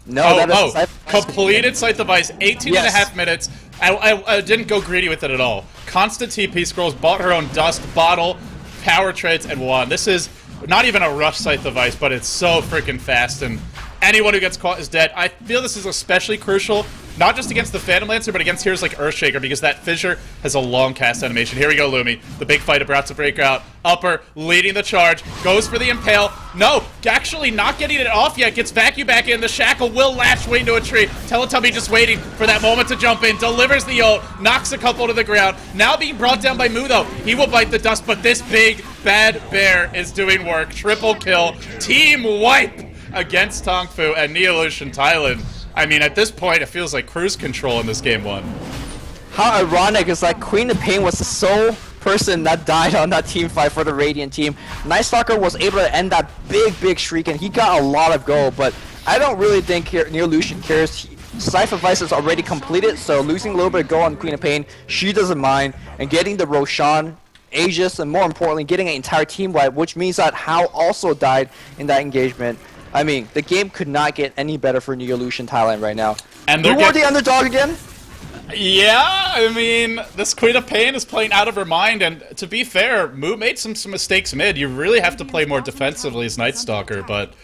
No, that is a Scythe completed Scythe device, 18 Yes. and a half minutes. I didn't go greedy with it at all. Constant TP scrolls, bought her own dust, bottle, power trades, and won. This is not even a rush Scythe device, but it's so freaking fast, and anyone who gets caught is dead. I feel this is especially crucial, not just against the Phantom Lancer, but against heroes like Earthshaker, because that Fissure has a long cast animation. Here we go, Lumi. The big fight about to break out. Upper, leading the charge, goes for the Impale. No, actually not getting it off yet. Gets vacuum back in. The Shackle will lash way into a tree. Teletubby just waiting for that moment to jump in. Delivers the ult, knocks a couple to the ground. Now being brought down by Mu, though. He will bite the dust, but this big, bad bear is doing work. Triple kill. Team wipe against Tongfu and Neolution.th. I mean, at this point, it feels like cruise control in this game 1. How ironic is like Queen of Pain was the sole person that died on that team fight for the Radiant team. Night Stalker was able to end that big streak, and he got a lot of gold, but I don't really think Neolution cares. Scythe Device is already completed, so losing a little bit of gold on Queen of Pain, she doesn't mind, and getting the Roshan, Aegis, and more importantly, getting an entire team wipe, which means that Hao also died in that engagement. I mean, the game could not get any better for Neolution.th right now. And who were the underdog again? Yeah, I mean, this Queen of Pain is playing out of her mind, and to be fair, Mu made some mistakes mid. You really have to play more defensively as Night Stalker, but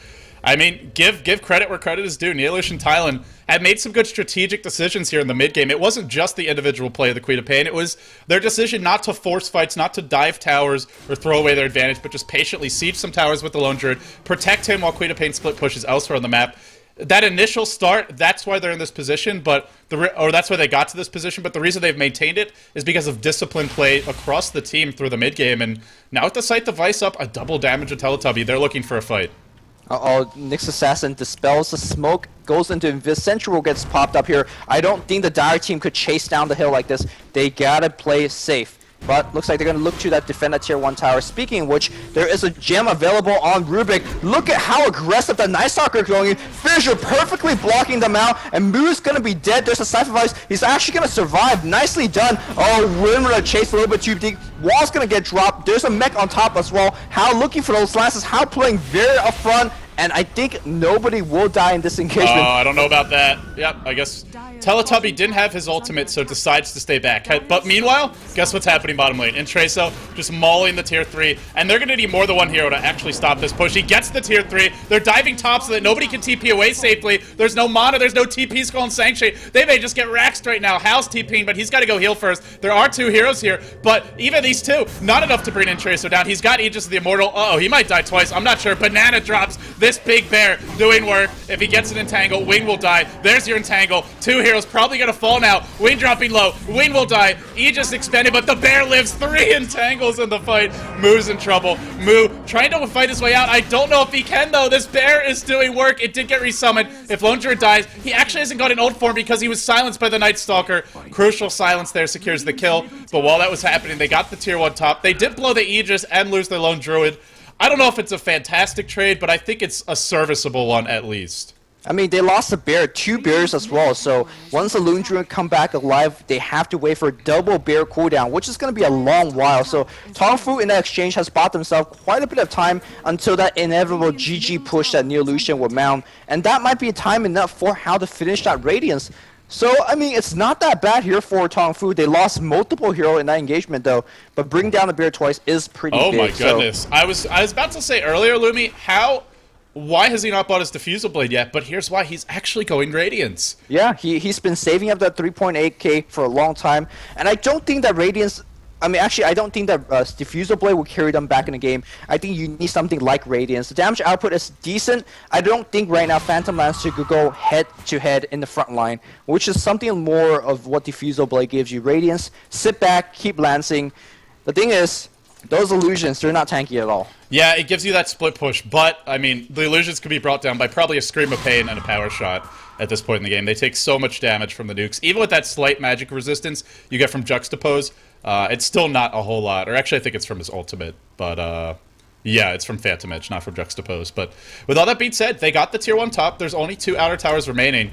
I mean, give credit where credit is due. Neolution.th had made some good strategic decisions here in the mid-game. It wasn't just the individual play of the Queen of Pain. It was their decision not to force fights, not to dive towers or throw away their advantage, but just patiently siege some towers with the Lone Druid, protect him while Queen of Pain split pushes elsewhere on the map. That initial start, that's why they're in this position, but that's why they got to this position, but the reason they've maintained it is because of disciplined play across the team through the mid-game, and now with the Scythe device up, a double damage to Teletubby, they're looking for a fight. Uh-oh, Nyx Assassin dispels the smoke, goes into Invis. Central gets popped up here. I don't think the Dire team could chase down the hill like this. They gotta play safe. But looks like they're going to look to that defend that tier 1 tower. Speaking of which, there is a gem available on Rubik. Look at how aggressive the Night Stalker is going in. Fissure perfectly blocking them out. And Moo's going to be dead. There's a Scythe Device. He's actually going to survive. Nicely done. Oh, Wimmer chase a little bit too deep. Wall's going to get dropped. There's a mech on top as well. How looking for those lances. How playing very upfront. And I think nobody will die in this engagement. Oh, I don't know about that. Yep, I guess Teletubby didn't have his ultimate, so decides to stay back. But meanwhile, guess what's happening bottom lane? Intreso just mauling the tier 3, and they're going to need more than one hero to actually stop this push. He gets the tier 3. They're diving top so that nobody can TP away safely. There's no mana. There's no TP skull and Sanctuary. They may just get raxed right now. Hal's TPing, but he's got to go heal first. There are 2 heroes here, but even these 2, not enough to bring Intreso down. He's got Aegis of the Immortal. Uh-oh, he might die twice. I'm not sure. Banana drops. This big bear doing work. If he gets an entangle, Wing will die. There's your entangle. 2 heroes probably gonna fall now. Wing dropping low. Wing will die. Aegis expended, but the bear lives. 3 entangles in the fight. Mu's in trouble. Mu trying to fight his way out. I don't know if he can though. This bear is doing work. It did get resummoned. If Lone Druid dies, he actually hasn't got an ult form because he was silenced by the Night Stalker. Crucial silence there secures the kill. But while that was happening, they got the tier 1 top. They did blow the Aegis and lose their Lone Druid. I don't know if it's a fantastic trade, but I think it's a serviceable one at least. I mean, they lost a bear, 2 bears as well, so once the Lone Druid come back alive, they have to wait for a double bear cooldown, which is going to be a long while. So Tongfu in that exchange has bought themselves quite a bit of time until that inevitable GG push that Neolution would mount, and that might be time enough for how to finish that Radiance. So, I mean, it's not that bad here for Tongfu. They lost multiple heroes in that engagement, though, but bringing down the bear twice is pretty big. Oh my goodness. So, I was about to say earlier, Lumi, why has he not bought his Diffusal Blade yet? But here's why: he's actually going Radiance. Yeah, he's been saving up that 3.8k for a long time, and I don't think that Radiance... I mean, actually, I don't think that Diffusal Blade will carry them back in the game. I think you need something like Radiance. The damage output is decent. I don't think right now Phantom Lancer could go head-to-head in the front line, which is something more of what Diffusal Blade gives you. Radiance, sit back, keep lancing. The thing is, those illusions, they're not tanky at all. Yeah, it gives you that split push, but, I mean, the illusions can be brought down by probably a Scream of Pain and a Power Shot at this point in the game. They take so much damage from the nukes. Even with that slight magic resistance you get from Juxtapose, it's still not a whole lot. Or actually, I think it's from his ultimate, but, yeah, it's from Phantom Edge, not from Juxtapose. But with all that being said, they got the Tier 1 top. There's only 2 outer towers remaining.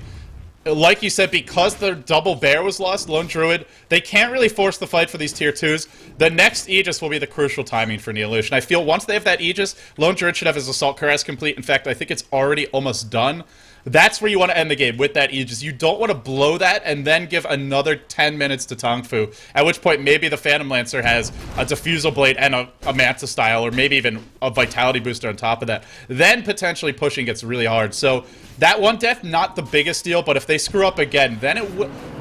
Like you said, because the double bear was lost, Lone Druid, they can't really force the fight for these Tier 2s. The next Aegis will be the crucial timing for Neolution. I feel once they have that Aegis, Lone Druid should have his Assault Cuirass complete. In fact, I think it's already almost done. That's where you want to end the game, with that Aegis. You don't want to blow that and then give another 10 minutes to Tongfu, at which point maybe the Phantom Lancer has a Diffusal Blade and a Manta Style, or maybe even a Vitality Booster on top of that. Then potentially pushing gets really hard. So that one death, not the biggest deal, but if they screw up again, then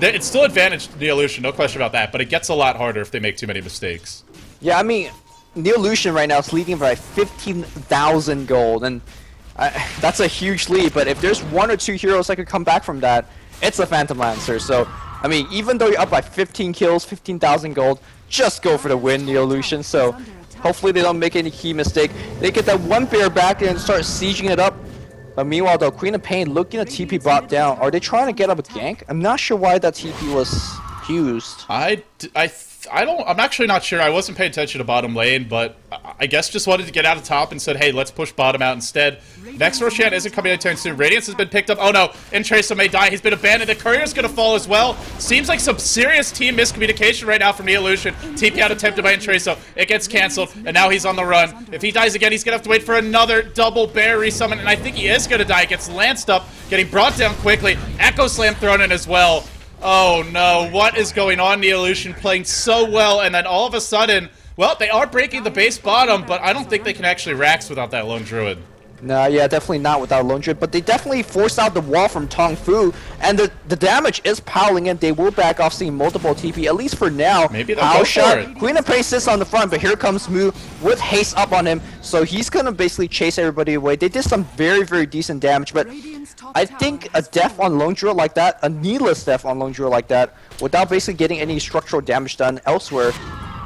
it's still advantage to Neolution, no question about that, but it gets a lot harder if they make too many mistakes. Yeah, I mean, Neolution right now is leading by 15,000 gold, and that's a huge lead, but if there's 1 or 2 heroes that could come back from that, it's a Phantom Lancer. So, I mean, even though you're up by 15 kills, 15,000 gold, just go for the win, Neolution. So, hopefully they don't make any key mistake. They get that 1 bear back and start sieging it up. But meanwhile, though, Queen of Pain looking at TP brought down. Are they trying to get up a gank? I'm not sure why that TP was used. I'm actually not sure. I wasn't paying attention to bottom lane, but I guess just wanted to get out of top and said, hey, let's push bottom out instead. Next Roshan isn't coming anytime soon. Radiance has been picked up. Oh no, Entracer may die. He's been abandoned. The Courier's gonna fall as well. Seems like some serious team miscommunication right now from Neolution. TP out attempted by Entracer. It gets cancelled, and now he's on the run. If he dies again, he's gonna have to wait for another double bear resummon, and I think he is gonna die. Gets lanced up, getting brought down quickly. Echo Slam thrown in as well. Oh no, what is going on? Neolution playing so well, and then all of a sudden, well, they are breaking the base bottom, but I don't think they can actually Rax without that Lone Druid. No, yeah, definitely not without Lone Druid, but they definitely forced out the wall from Tongfu, and the damage is piling in. They will back off seeing multiple TP, at least for now. Maybe they'll go for it. Queen of Pain sits on the front, but here comes Mu with haste up on him, so he's gonna basically chase everybody away. They did some very, very decent damage, but I think a death on Lone Druid like that, a needless death on Lone Druid like that, without basically getting any structural damage done elsewhere,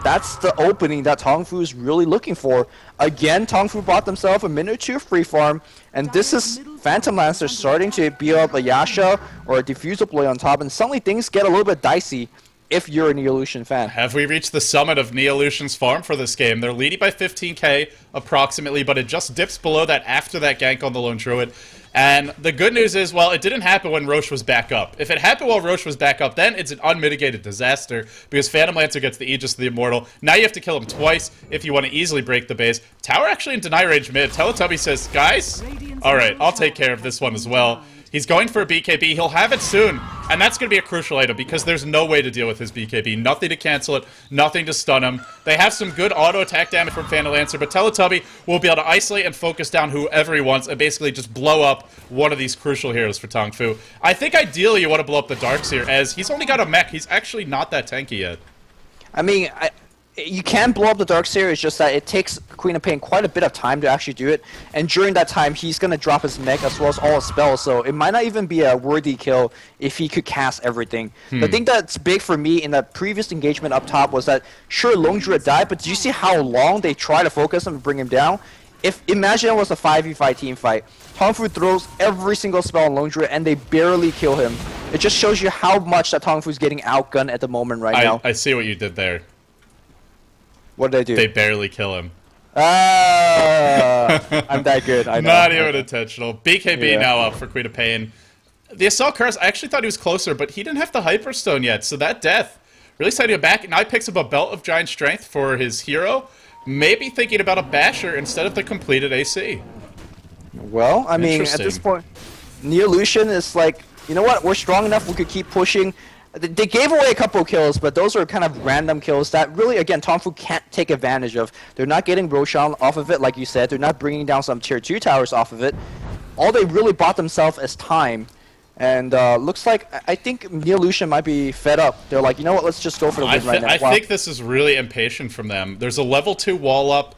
that's the opening that Tongfu is really looking for. Again, Tongfu bought themselves a minute or 2 free farm, and this is Phantom Lancer starting to build up a Yasha or a Diffusal Blade on top, and suddenly things get a little bit dicey if you're a Neolution fan. Have we reached the summit of Neolution's farm for this game? They're leading by 15k approximately, but it just dips below that after that gank on the Lone Druid. And the good news is, well, it didn't happen when Roche was back up. If it happened while Roche was back up, then it's an unmitigated disaster, because Phantom Lancer gets the Aegis of the Immortal. Now you have to kill him twice if you want to easily break the base. Tower actually in deny range mid. Teletubby says, guys, alright, I'll take care of this one as well. He's going for a BKB. He'll have it soon. And that's going to be a crucial item because there's no way to deal with his BKB. Nothing to cancel it. Nothing to stun him. They have some good auto attack damage from Phantom Lancer, but Teletubby will be able to isolate and focus down whoever he wants and basically just blow up one of these crucial heroes for Tongfu. I think ideally you want to blow up the Darkseer, as he's only got a mech. He's actually not that tanky yet. I mean, you can blow up the Darkseer, it's just that it takes Queen of Pain quite a bit of time to actually do it, and during that time he's going to drop his mech as well as all his spells, so it might not even be a worthy kill if he could cast everything. The thing that's big for me in the previous engagement up top was that, sure, Lone Druid died, but do you see how long they try to focus him and bring him down? Imagine it was a 5v5 team fight. Tongfu throws every single spell on Lone Druid and they barely kill him. It just shows you how much that Tongfu's getting outgunned at the moment right now. I see what you did there. What did they do? They barely kill him. I'm that good. I know. Not even intentional. BKB Yeah. now up for Queen of Pain. The Assault Curse, I actually thought he was closer, but he didn't have the Hyperstone yet, so that death really setting him back. Now he picks up a Belt of Giant Strength for his hero. Maybe thinking about a Basher instead of the completed AC. Well, I mean, at this point, Neolution is like, you know what? We're strong enough. We could keep pushing. They gave away a couple of kills, but those are kind of random kills that really, again, Tongfu can't take advantage of. They're not getting Roshan off of it, like you said. They're not bringing down some tier 2 towers off of it. All they really bought themselves is time. And looks like, I think Neolution might be fed up. They're like, you know what, let's just go for the win right now. I think this is really impatient from them. There's a level 2 wall up.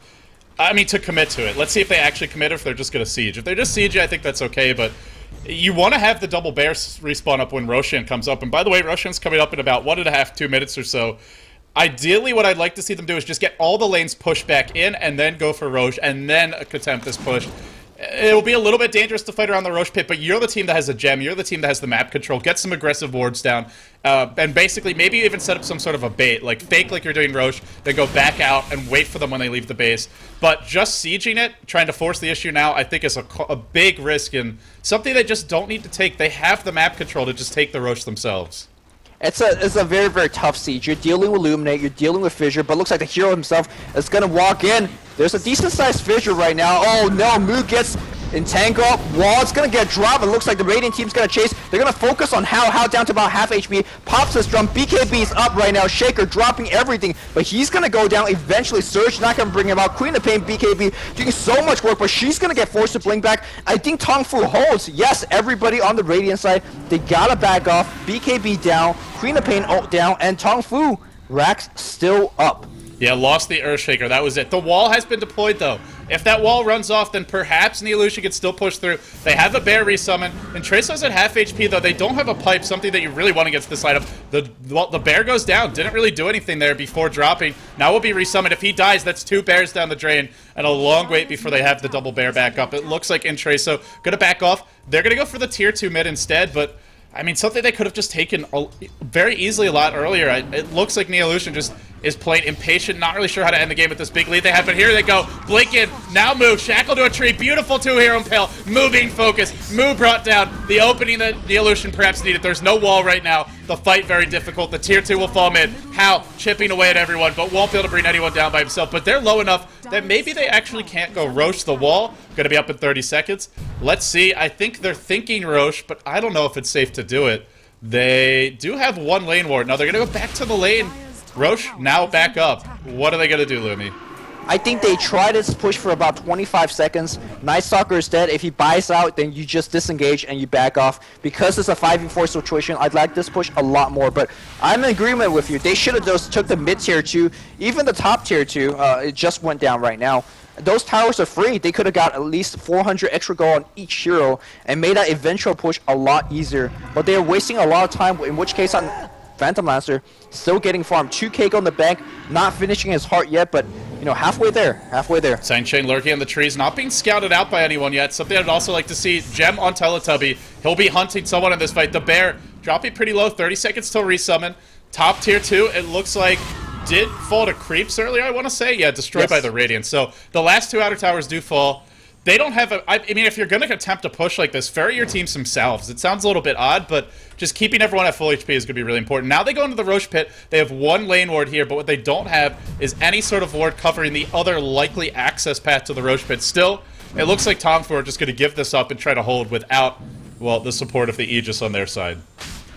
I mean, to commit to it. Let's see if they actually commit or if they're just going to siege. If they're just siege, I think that's okay, but you want to have the double bear respawn up when Roshan comes up. And by the way, Roshan's coming up in about 1.5, 2 minutes or so. Ideally, what I'd like to see them do is just get all the lanes pushed back in and then go for Roche and then attempt this push. It'll be a little bit dangerous to fight around the Roche pit, but you're the team that has a gem, you're the team that has the map control. Get some aggressive wards down, and basically maybe even set up some sort of a bait, like fake like you're doing Roche, then go back out and wait for them when they leave the base. But just sieging it, trying to force the issue now, I think is a big risk and something they just don't need to take. They have the map control to just take the Roche themselves. It's a very, very tough siege. You're dealing with Illuminate, you're dealing with Fissure, but it looks like the hero himself is going to walk in. There's a decent-sized Fissure right now. Oh no, Moo gets entangled. Wall's going to get dropped. It looks like the Radiant team's going to chase. They're going to focus on How down to about half HP. Pops his drum. BKB's up right now. Shaker dropping everything, but he's going to go down eventually. Surge not going to bring him out. Queen of Pain, BKB doing so much work, but she's going to get forced to blink back. I think Tongfu holds. Yes, everybody on the Radiant side, they got to back off. BKB down. Queen of Pain ult down, and Tongfu racks still up. Yeah, lost the Earthshaker. That was it. The wall has been deployed, though. If that wall runs off, then perhaps Neolution can still push through. They have a bear resummon. And Tracer's at half HP, though. They don't have a pipe, something that you really want against this lineup. The bear goes down. Didn't really do anything there before dropping. Now will be resummoned. If he dies, that's 2 bears down the drain. And a long wait before they have the double bear back up. It looks like Tracer going to back off. They're going to go for the tier 2 mid instead, but I mean, something they could have just taken very easily a lot earlier. It looks like Neolution just is playing impatient, not really sure how to end the game with this big lead they have, but here they go. Blinken, now move, shackle to a tree, beautiful 2-hero impale, moving focus. Moo brought down the opening that Neolution perhaps needed. There's no wall right now. The fight very difficult. The tier 2 will fall mid. How chipping away at everyone, but won't be able to bring anyone down by himself. But they're low enough that maybe they actually can't go Roche the wall. Gonna be up in 30 seconds. Let's see. I think they're thinking Roche, but I don't know if it's safe to do it. They do have 1 lane ward. Now they're gonna go back to the lane. Roche now back up. What are they gonna do, Lumi? I think they try this push for about 25 seconds. Night Stalker is dead. If he buys out, then you just disengage and you back off. Because it's a 5v4 situation, I'd like this push a lot more. But I'm in agreement with you. They should have just took the mid-tier 2. Even the top tier 2, it just went down right now. Those towers are free. They could have got at least 400 extra gold on each hero and made that eventual push a lot easier. But they are wasting a lot of time, in which case on Phantom Lancer still getting farmed. 2k on the bank, not finishing his heart yet, but you know, halfway there, halfway there. Sangchain lurking in the trees, not being scouted out by anyone yet. Something I'd also like to see. Gem on Teletubby. He'll be hunting someone in this fight. The bear dropping pretty low, 30 seconds till resummon. Top tier 2, it looks like did fall to creeps earlier, I want to say. Yeah, destroyed by the Radiant. So the last 2 outer towers do fall. They don't have a... I mean, if you're going to attempt a push like this, ferry your teams themselves. It sounds a little bit odd, but just keeping everyone at full HP is going to be really important. Now they go into the Roche pit. They have 1 lane ward here, but what they don't have is any sort of ward covering the other likely access path to the Roche pit. Still, it looks like Tongfu are just going to give this up and try to hold without, well, the support of the Aegis on their side.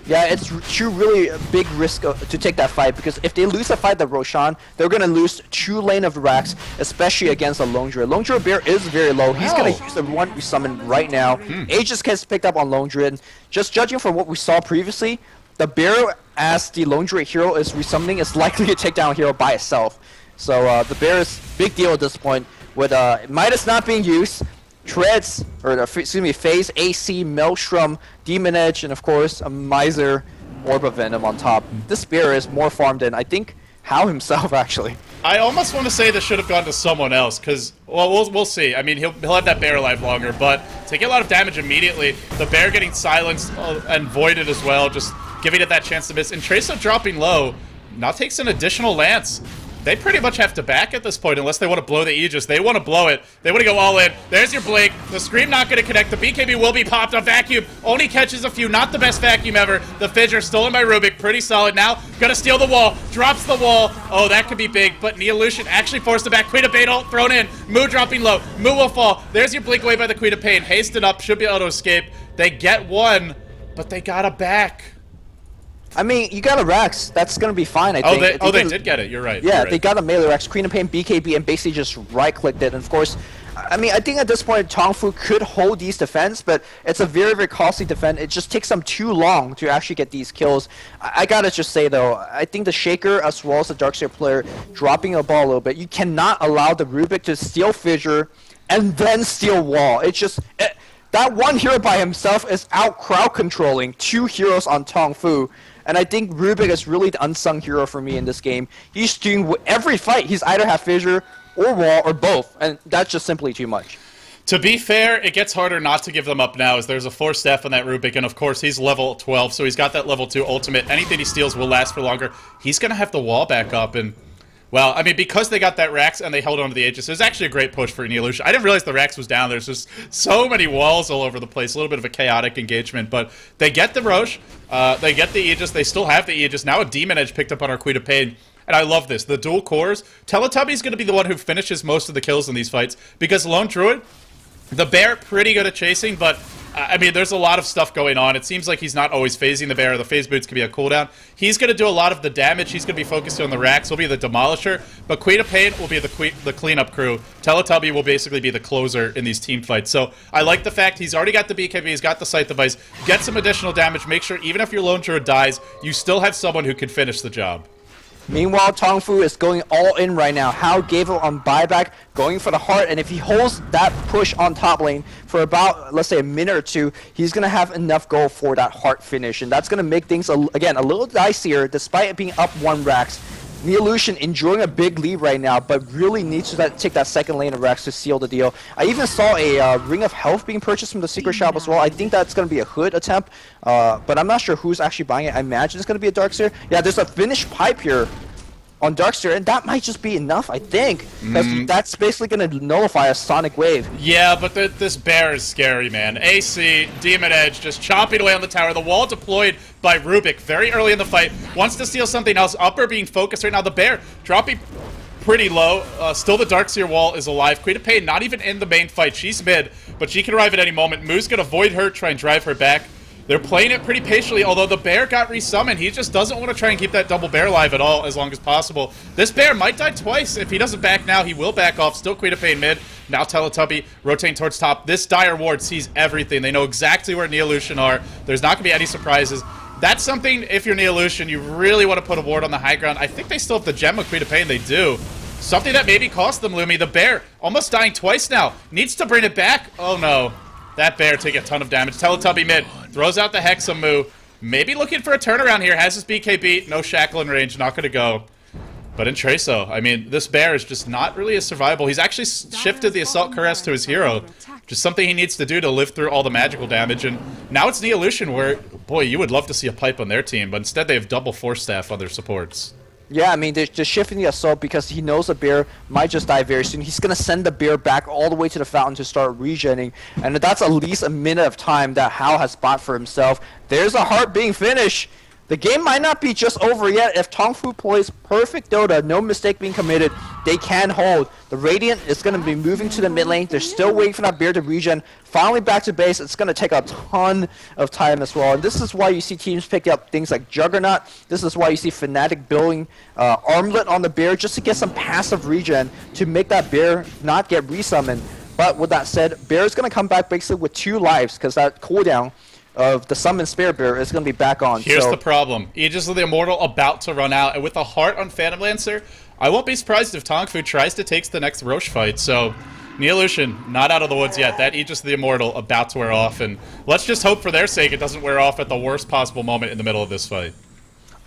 Yeah, it's really a big risk to take that fight, because if they lose the fight with Roshan, they're going to lose 2 lane of racks, especially against a Lone Druid. Lone Druid Bear is very low. He's going to use the 1 summon right now. Aegis gets picked up on Lone Druid. Just judging from what we saw previously, the Bear, as the Lone Druid hero is resummoning, is likely to take down a hero by itself. So the Bear is big deal at this point, with Midas not being used. Treads, or excuse me, Phase, AC, Maelstrom, Demon Edge, and of course a Miser, Orb of Venom on top. This Bear is more farmed than I think How himself, actually. I almost want to say this should have gone to someone else, because, well, we'll see. I mean, he'll have that bear alive longer, but taking a lot of damage immediately, the bear getting silenced and voided as well, just giving it that chance to miss. And Tracer dropping low now takes an additional lance. They pretty much have to back at this point unless they want to blow the Aegis. They want to blow it. They want to go all in. There's your Blink. The Scream not going to connect. The BKB will be popped. A Vacuum only catches a few. Not the best Vacuum ever. The Fissure stolen by Rubik. Pretty solid. Now going to steal the wall. Drops the wall. Oh, that could be big. But Neolution actually forced it back. Queen of Pain ult thrown in. Moo dropping low. Moo will fall. There's your Blink away by the Queen of Pain. Hasted up. Should be able to escape. They get one, but they got a back. I mean, you got a Rex. That's going to be fine, I think. They did get it. You're right. Yeah, you're right. They got a melee Rex, Queen of Pain, BKB, and basically just right-clicked it. And of course, I mean, I think at this point, Tongfu could hold these defense, but it's a very, very costly defense. It just takes them too long to actually get these kills. I gotta just say, though, I think the Shaker as well as the Darkseer player dropping a ball a little bit. You cannot allow the Rubik to steal Fissure and then steal Wall. It's just... that one hero by himself is out crowd controlling 2 heroes on Tongfu. And I think Rubik is really the unsung hero for me in this game. He's doing every fight. He's either have Fissure or Wall or both. And that's just simply too much. To be fair, it gets harder not to give them up now as there's a 4 staff on that Rubik. And of course, he's level 12. So he's got that level 2 ultimate. Anything he steals will last for longer. He's going to have the wall back up. And, well, I mean, because they got that Rax and they held onto the Aegis, it was actually a great push for Neolution. I didn't realize the Rax was down. There's just so many walls all over the place. A little bit of a chaotic engagement. But they get the Roche. They get the Aegis. They still have the Aegis. Now a Demon Edge picked up on our Queen of Pain. And I love this. The dual cores. Teletubbie's going to be the one who finishes most of the kills in these fights. Because Lone Druid, the Bear, pretty good at chasing, but... I mean, there's a lot of stuff going on. It seems like he's not always phasing the Bear. The phase boots can be a cooldown. He's going to do a lot of the damage. He's going to be focused on the Rax. He'll be the Demolisher. But Queen of Pain will be the cleanup crew. Teletubbie will basically be the closer in these team fights. So I like the fact he's already got the BKB. He's got the Sight Device. Get some additional damage. Make sure even if your Lone Druid dies, you still have someone who can finish the job. Meanwhile, Tongfu is going all in right now. Hao gave it on buyback, going for the heart, and if he holds that push on top lane for about, let's say, a minute or two, he's going to have enough goal for that heart finish, and that's going to make things, again, a little dicier, despite it being up 1 Rax. Neolution enjoying a big lead right now, but really needs to take that second lane of Rex to seal the deal. I even saw a Ring of Health being purchased from the Secret Shop as well. I think that's going to be a hood attempt, but I'm not sure who's actually buying it. I imagine it's going to be a Darkseer. Yeah, there's a finished pipe here on Darkseer, and that might just be enough, I think, because that's basically going to nullify a Sonic Wave. Yeah, but this Bear is scary, man. AC, Demon Edge, just chopping away on the tower. The wall deployed by Rubik very early in the fight. Wants to steal something else. Upper being focused right now. The Bear dropping pretty low. Still the Darkseer wall is alive. Queen of Pain not even in the main fight. She's mid, but she can arrive at any moment. Moo's going to void her, try and drive her back. They're playing it pretty patiently, although the Bear got resummoned. He just doesn't want to try and keep that double Bear alive at all as long as possible. This Bear might die twice. If he doesn't back now, he will back off. Still Queen of Pain mid. Now Teletubby rotating towards top. This Dire Ward sees everything. They know exactly where Neolution are. There's not going to be any surprises. That's something, if you're Neolution, you really want to put a ward on the high ground. I think they still have the gem of Queen of Pain. They do. Something that maybe cost them, Lumi. The Bear almost dying twice now. Needs to bring it back. Oh, no. That Bear taking a ton of damage. Teletubby mid. Throws out the Hexa Moo. Maybe looking for a turnaround here. Has his BKB. No Shackle in range. Not going to go. But in Traso, I mean, this Bear is just not really as survivable. He's actually shifted the Assault Caress to his hero. Just something he needs to do to live through all the magical damage. And now it's Neolution where, boy, you would love to see a pipe on their team. But instead they have double Force Staff on their supports. Yeah, I mean, they're just shifting the Assault because he knows the Bear might just die very soon. He's going to send the Bear back all the way to the fountain to start regenning. And that's at least a minute of time that Hao has bought for himself. There's a heart being finished. The game might not be just over yet. If Tongfu plays perfect Dota, no mistake being committed, they can hold. The Radiant is going to be moving to the mid lane. They're still waiting for that Bear to regen. Finally back to base. It's going to take a ton of time as well. And this is why you see teams pick up things like Juggernaut. This is why you see Fnatic building Armlet on the Bear just to get some passive regen to make that Bear not get resummoned. But with that said, Bear is going to come back basically with 2 lives because that cooldown of the Summon Spirit Bear is going to be back on. Here's the problem. Aegis of the Immortal about to run out, and with a heart on Phantom Lancer, I won't be surprised if Tongfu tries to take the next Roche fight. So, Neolution, not out of the woods yet. That Aegis of the Immortal about to wear off, and let's just hope for their sake it doesn't wear off at the worst possible moment in the middle of this fight.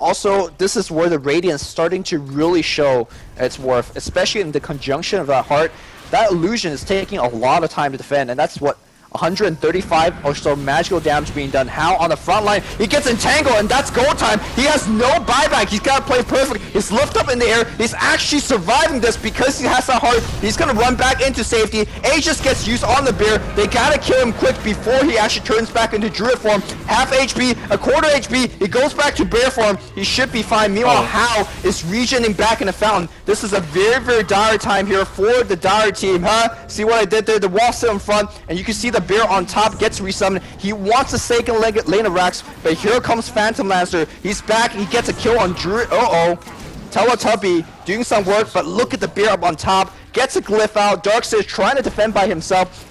Also, this is where the Radiance is starting to really show its worth, especially in the conjunction of that heart. That illusion is taking a lot of time to defend, and that's what 135 or so magical damage being done. How on the front line, he gets entangled, and that's goal time. He has no buyback. He's got to play perfect. He's lift up in the air. He's actually surviving this because he has that heart. He's going to run back into safety. Aegis gets used on the bear. They got to kill him quick before he actually turns back into druid form. Half HP, a quarter HP. He goes back to bear form. He should be fine. Meanwhile, Hao is regening back in the fountain. This is a very, very dire time here for the dire team, huh? See what I did there? The wall still in front, and you can see the bear on top gets resummoned. He wants a second lane of Rax, but here comes Phantom Lancer. He's back. He gets a kill on Druid. Teletubby doing some work, but look at the bear up on top. Gets a glyph out. Darkseid trying to defend by himself.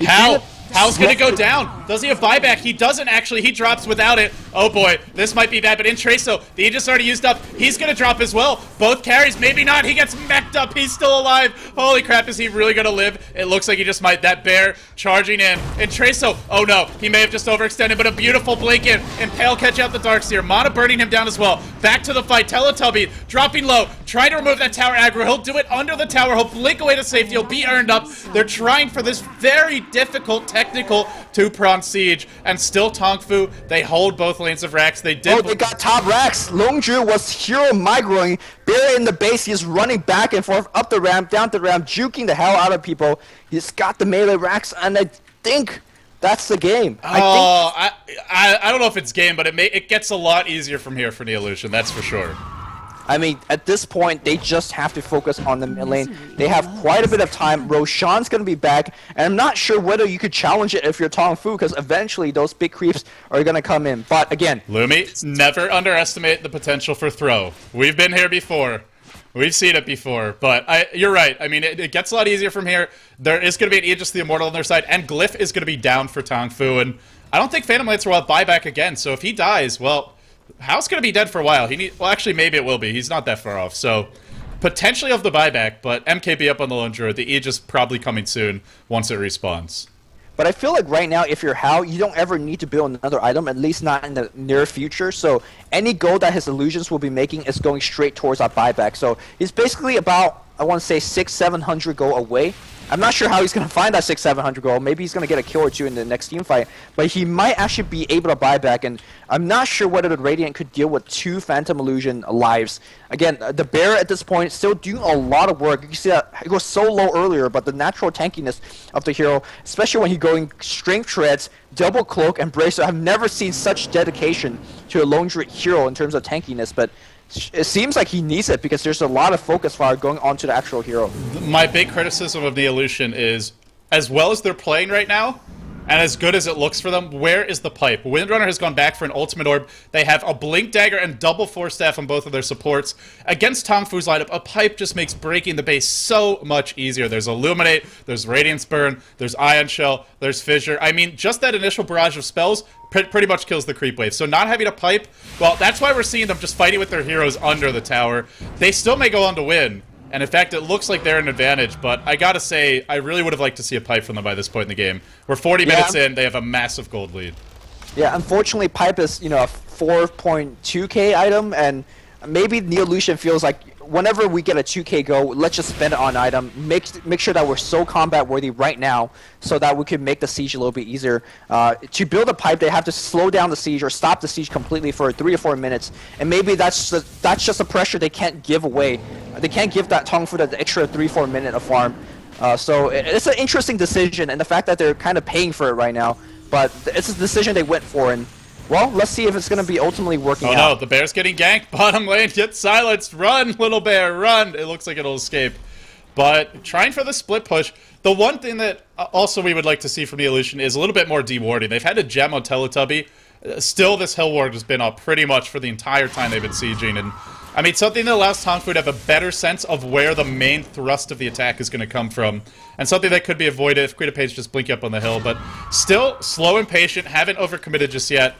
How's gonna go down? Does he have buyback? He doesn't actually. He drops without it. Oh boy, this might be bad, but in Traso, the Aegis already used up. He's gonna drop as well. Both carries, maybe not. He gets mech'd up. He's still alive. Holy crap, is he really gonna live? It looks like he just might. That bear charging in. And Traso, oh no, he may have just overextended, but a beautiful blink in. Impale catch out the Darkseer. Mana burning him down as well. Back to the fight. Teletubby dropping low, trying to remove that tower aggro. He'll do it under the tower. He'll blink away to safety. He'll be earned up. They're trying for this very difficult technical two-prong siege, and still Tongfu, they hold both lanes of Rax. They did. Oh, they got top Rax. Longju was hero migrating. Bear in the base. He's running back and forth up the ramp, down the ramp, juking the hell out of people. He's got the melee Rax, and I think that's the game. I don't know if it's game, but it gets a lot easier from here for Neolution. That's for sure. I mean, at this point, they just have to focus on the mid lane. They have quite a bit of time. Roshan's going to be back, and I'm not sure whether you could challenge it if you're Tongfu, because eventually those big creeps are going to come in. But again, Lumi, never underestimate the potential for throw. We've been here before. We've seen it before, but you're right. I mean, it gets a lot easier from here. There is going to be an Aegis the Immortal on their side, and Glyph is going to be down for Tongfu, and I don't think Phantom Lancer will have buyback again, so if he dies, well, Hao's going to be dead for a while. Well, actually, maybe it will be. He's not that far off, so potentially of the buyback, but MKB up on the lone druid. The Aegis probably coming soon once it respawns. But I feel like right now, if you're Hao, you don't ever need to build another item, at least not in the near future. So any gold that his illusions will be making is going straight towards that buyback. So he's basically about, I want to say, 600-700 gold away. I'm not sure how he's going to find that 600-700 gold. Maybe he's going to get a kill or two in the next team fight. But he might actually be able to buy back. And I'm not sure whether the Radiant could deal with 2 Phantom Illusion lives. Again, the bear at this point still doing a lot of work. You can see that it was so low earlier, but the natural tankiness of the hero, especially when he's going strength treads, double cloak, and bracer. I've never seen such dedication to a lone druid hero in terms of tankiness. But it seems like he needs it because there's a lot of focus fire going on to the actual hero. My big criticism of Neolution is, as well as they're playing right now, and as good as it looks for them, where is the pipe? Windrunner has gone back for an ultimate orb. They have a Blink Dagger and double Force Staff on both of their supports. Against Tongfu's lineup, a pipe just makes breaking the base so much easier. There's Illuminate, there's Radiance Burn, there's Ion Shell, there's Fissure. I mean, just that initial barrage of spells pretty much kills the creep wave. So not having a pipe, well, that's why we're seeing them just fighting with their heroes under the tower. They still may go on to win. And in fact, it looks like they're an advantage, but I gotta say, I really would have liked to see a pipe from them by this point in the game. We're 40 minutes in, they have a massive gold lead. Yeah, unfortunately, pipe is, you know, a 4.2k item, and maybe Neolution feels like whenever we get a 2k go, let's just spend it on item. Make sure that we're so combat worthy right now so that we can make the siege a little bit easier. To build a pipe, they have to slow down the siege or stop the siege completely for 3 or 4 minutes, and maybe that's just a pressure they can't give away. They can't give that Tongfu the extra 3-4 minute of farm. So it's an interesting decision, and the fact that they're kind of paying for it right now, but it's a decision they went for, and well, let's see if it's going to be ultimately working out. Oh no, the bear's getting ganked. Bottom lane, get silenced. Run, little bear, run. It looks like it'll escape. But trying for the split push. The one thing that also we would like to see from Neolution is a little bit more dewarding. They've had a gem on Teletubby. Still, this hill ward has been up pretty much for the entire time they've been sieging. And I mean, something that allows Tongfu to have a better sense of where the main thrust of the attack is going to come from. And something that could be avoided if Quita Page just blink up on the hill. But still, slow and patient. Haven't overcommitted just yet.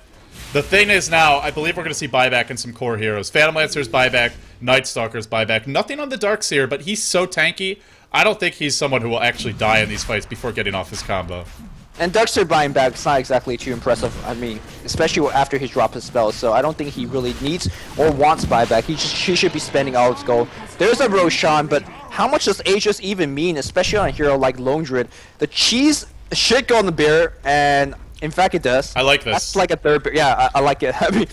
The thing is now, I believe we're going to see buyback in some core heroes. Phantom Lancer's buyback, Night Stalker's buyback. Nothing on the Darkseer, but he's so tanky, I don't think he's someone who will actually die in these fights before getting off his combo. And Darkseer buying back is not exactly too impressive, I mean, especially after he dropped his spells, so I don't think he really needs or wants buyback. He should be spending all his gold. There's a Roshan, but how much does Aegis even mean, especially on a hero like Lone Druid? The cheese should go on the bear, and in fact it does. I like this. That's like a third bear. Yeah, I like it. I mean,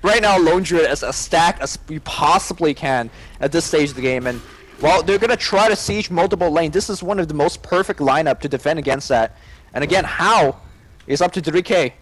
right now Lone Druid is as stacked as you possibly can at this stage of the game, and well, they're gonna try to siege multiple lanes. This is one of the most perfect lineup to defend against that. And again, how is up to 3K.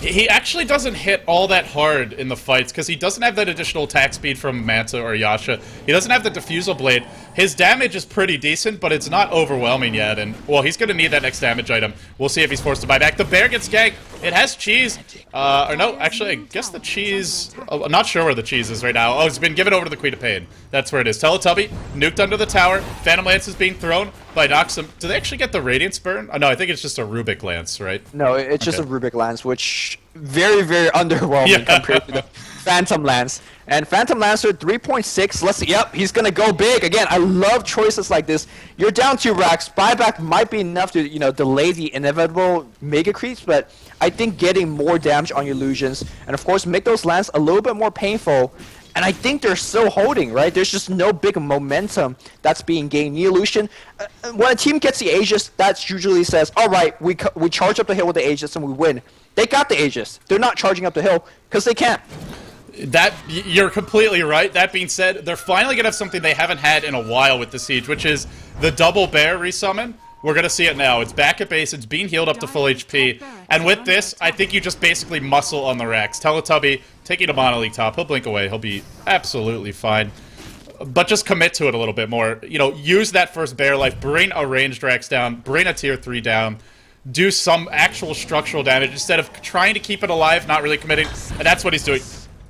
He actually doesn't hit all that hard in the fights because he doesn't have that additional attack speed from Manta or Yasha. He doesn't have the Diffusal Blade. His damage is pretty decent, but it's not overwhelming yet. And, well, he's going to need that next damage item. We'll see if he's forced to buy back. The bear gets ganked. It has cheese. Or no, actually, I guess the cheese... Oh, I'm not sure where the cheese is right now. Oh, it's been given over to the Queen of Pain. That's where it is. Teletubby, nuked under the tower. Phantom Lance is being thrown by Noxum. Do they actually get the Radiance Burn? Oh, no, I think it's just a Rubik Lance, right? No, it's just a Rubik Lance, which very, very underwhelming compared to the Phantom Lance. And Phantom Lancer 3.6. Let's see. Yep, he's gonna go big again. I love choices like this. You're down 2 racks. Buyback might be enough to delay the inevitable mega creeps, but I think getting more damage on your illusions and of course make those lands a little bit more painful. And I think they're still holding, right? There's just no big momentum that's being gained. Neolution, when a team gets the Aegis, that usually says, all right, we charge up the hill with the Aegis and we win. They got the Aegis. They're not charging up the hill because they can't. You're completely right. That being said, they're finally going to have something they haven't had in a while with the Siege, which is the double bear resummon. We're going to see it now. It's back at base. It's being healed up to full HP. And with this, I think you just basically muscle on the racks. Teletubby taking a Mono League top. He'll blink away. He'll be absolutely fine. But just commit to it a little bit more. Use that first bear life. Bring a ranged Rex down. Bring a tier 3 down. Do some actual structural damage instead of trying to keep it alive, not really committing. And that's what he's doing.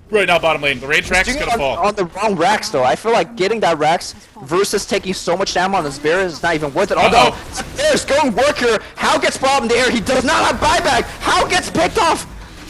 Right now, bottom lane. The range Rex is going to fall. On the wrong Rex, though. I feel like getting that Rex versus taking so much damage on this bear is not even worth it. Although, there's going worker. How gets brought in the air? He does not have buyback. How gets picked off?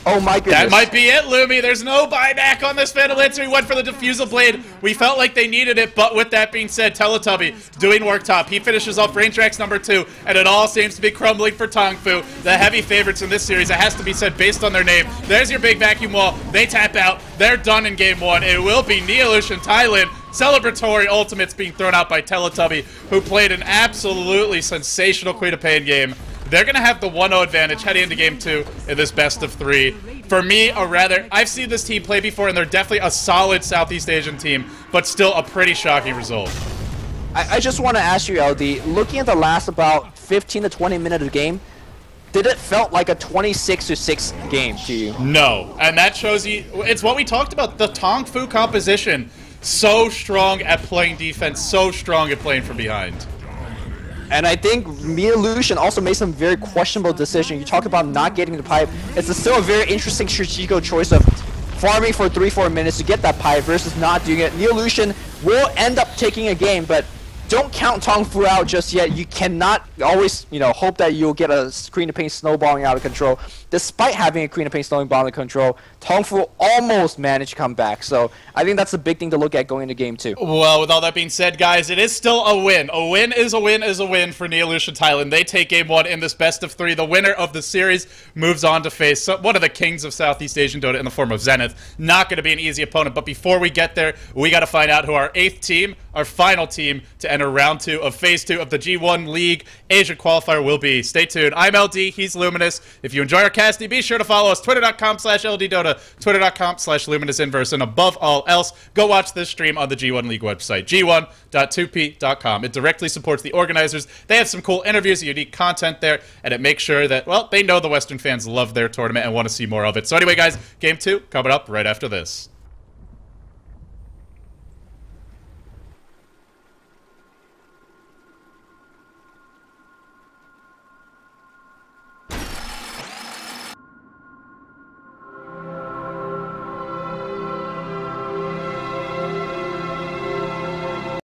Oh my goodness. That might be it, Lumi. There's no buyback on this Phantom Lancer. He went for the Diffusal Blade. We felt like they needed it, but with that being said, Teletubby doing work top. He finishes off Range Rex number 2, and it all seems to be crumbling for Tongfu. The heavy favorites in this series, it has to be said based on their name. There's your big vacuum wall. They tap out. They're done in game 1. It will be neolution.th. Celebratory ultimates being thrown out by Teletubby, who played an absolutely sensational Queen of Pain game. They're going to have the 1-0 advantage heading into Game 2 in this best of 3. For me, I've seen this team play before, and they're definitely a solid Southeast Asian team, but still a pretty shocking result. I just want to ask you, LD, looking at the last about 15 to 20 minutes of the game, did it felt like a 26-6 game to you? No, and that shows you, it's what we talked about, the Tongfu composition. So strong at playing defense, so strong at playing from behind. And I think neolution also made some very questionable decisions. You talk about not getting the pipe. It's still a very interesting strategical choice of farming for 3-4 minutes to get that pipe versus not doing it. Neolution will end up taking a game, but don't count Tongfu out just yet. You cannot always, hope that you'll get a Queen of Pain snowballing out of control. Despite having a Queen of Pain snowballing out of control, Tongfu almost managed to come back. So I think that's a big thing to look at going into game 2. Well, with all that being said, guys, it is still a win. A win is a win is a win for Neolution Thailand. They take game 1 in this best of 3. The winner of the series moves on to face one of the kings of Southeast Asian Dota in the form of Zenith. Not going to be an easy opponent, but before we get there, we got to find out who our 8th team, our final team to enter round 2 of phase 2 of the G1 League Asia qualifier will be. Stay tuned. I'm LD, he's Luminous. If you enjoy our casting, be sure to follow us, twitter.com/LDDota, twitter.com/Luminousinverse, and above all else, go watch this stream on the G1 League website, g1.2p.com. It directly supports the organizers. They have some cool interviews and unique content there, and it makes sure that, well, they know the Western fans love their tournament and want to see more of it. So anyway, guys, game 2 coming up right after this.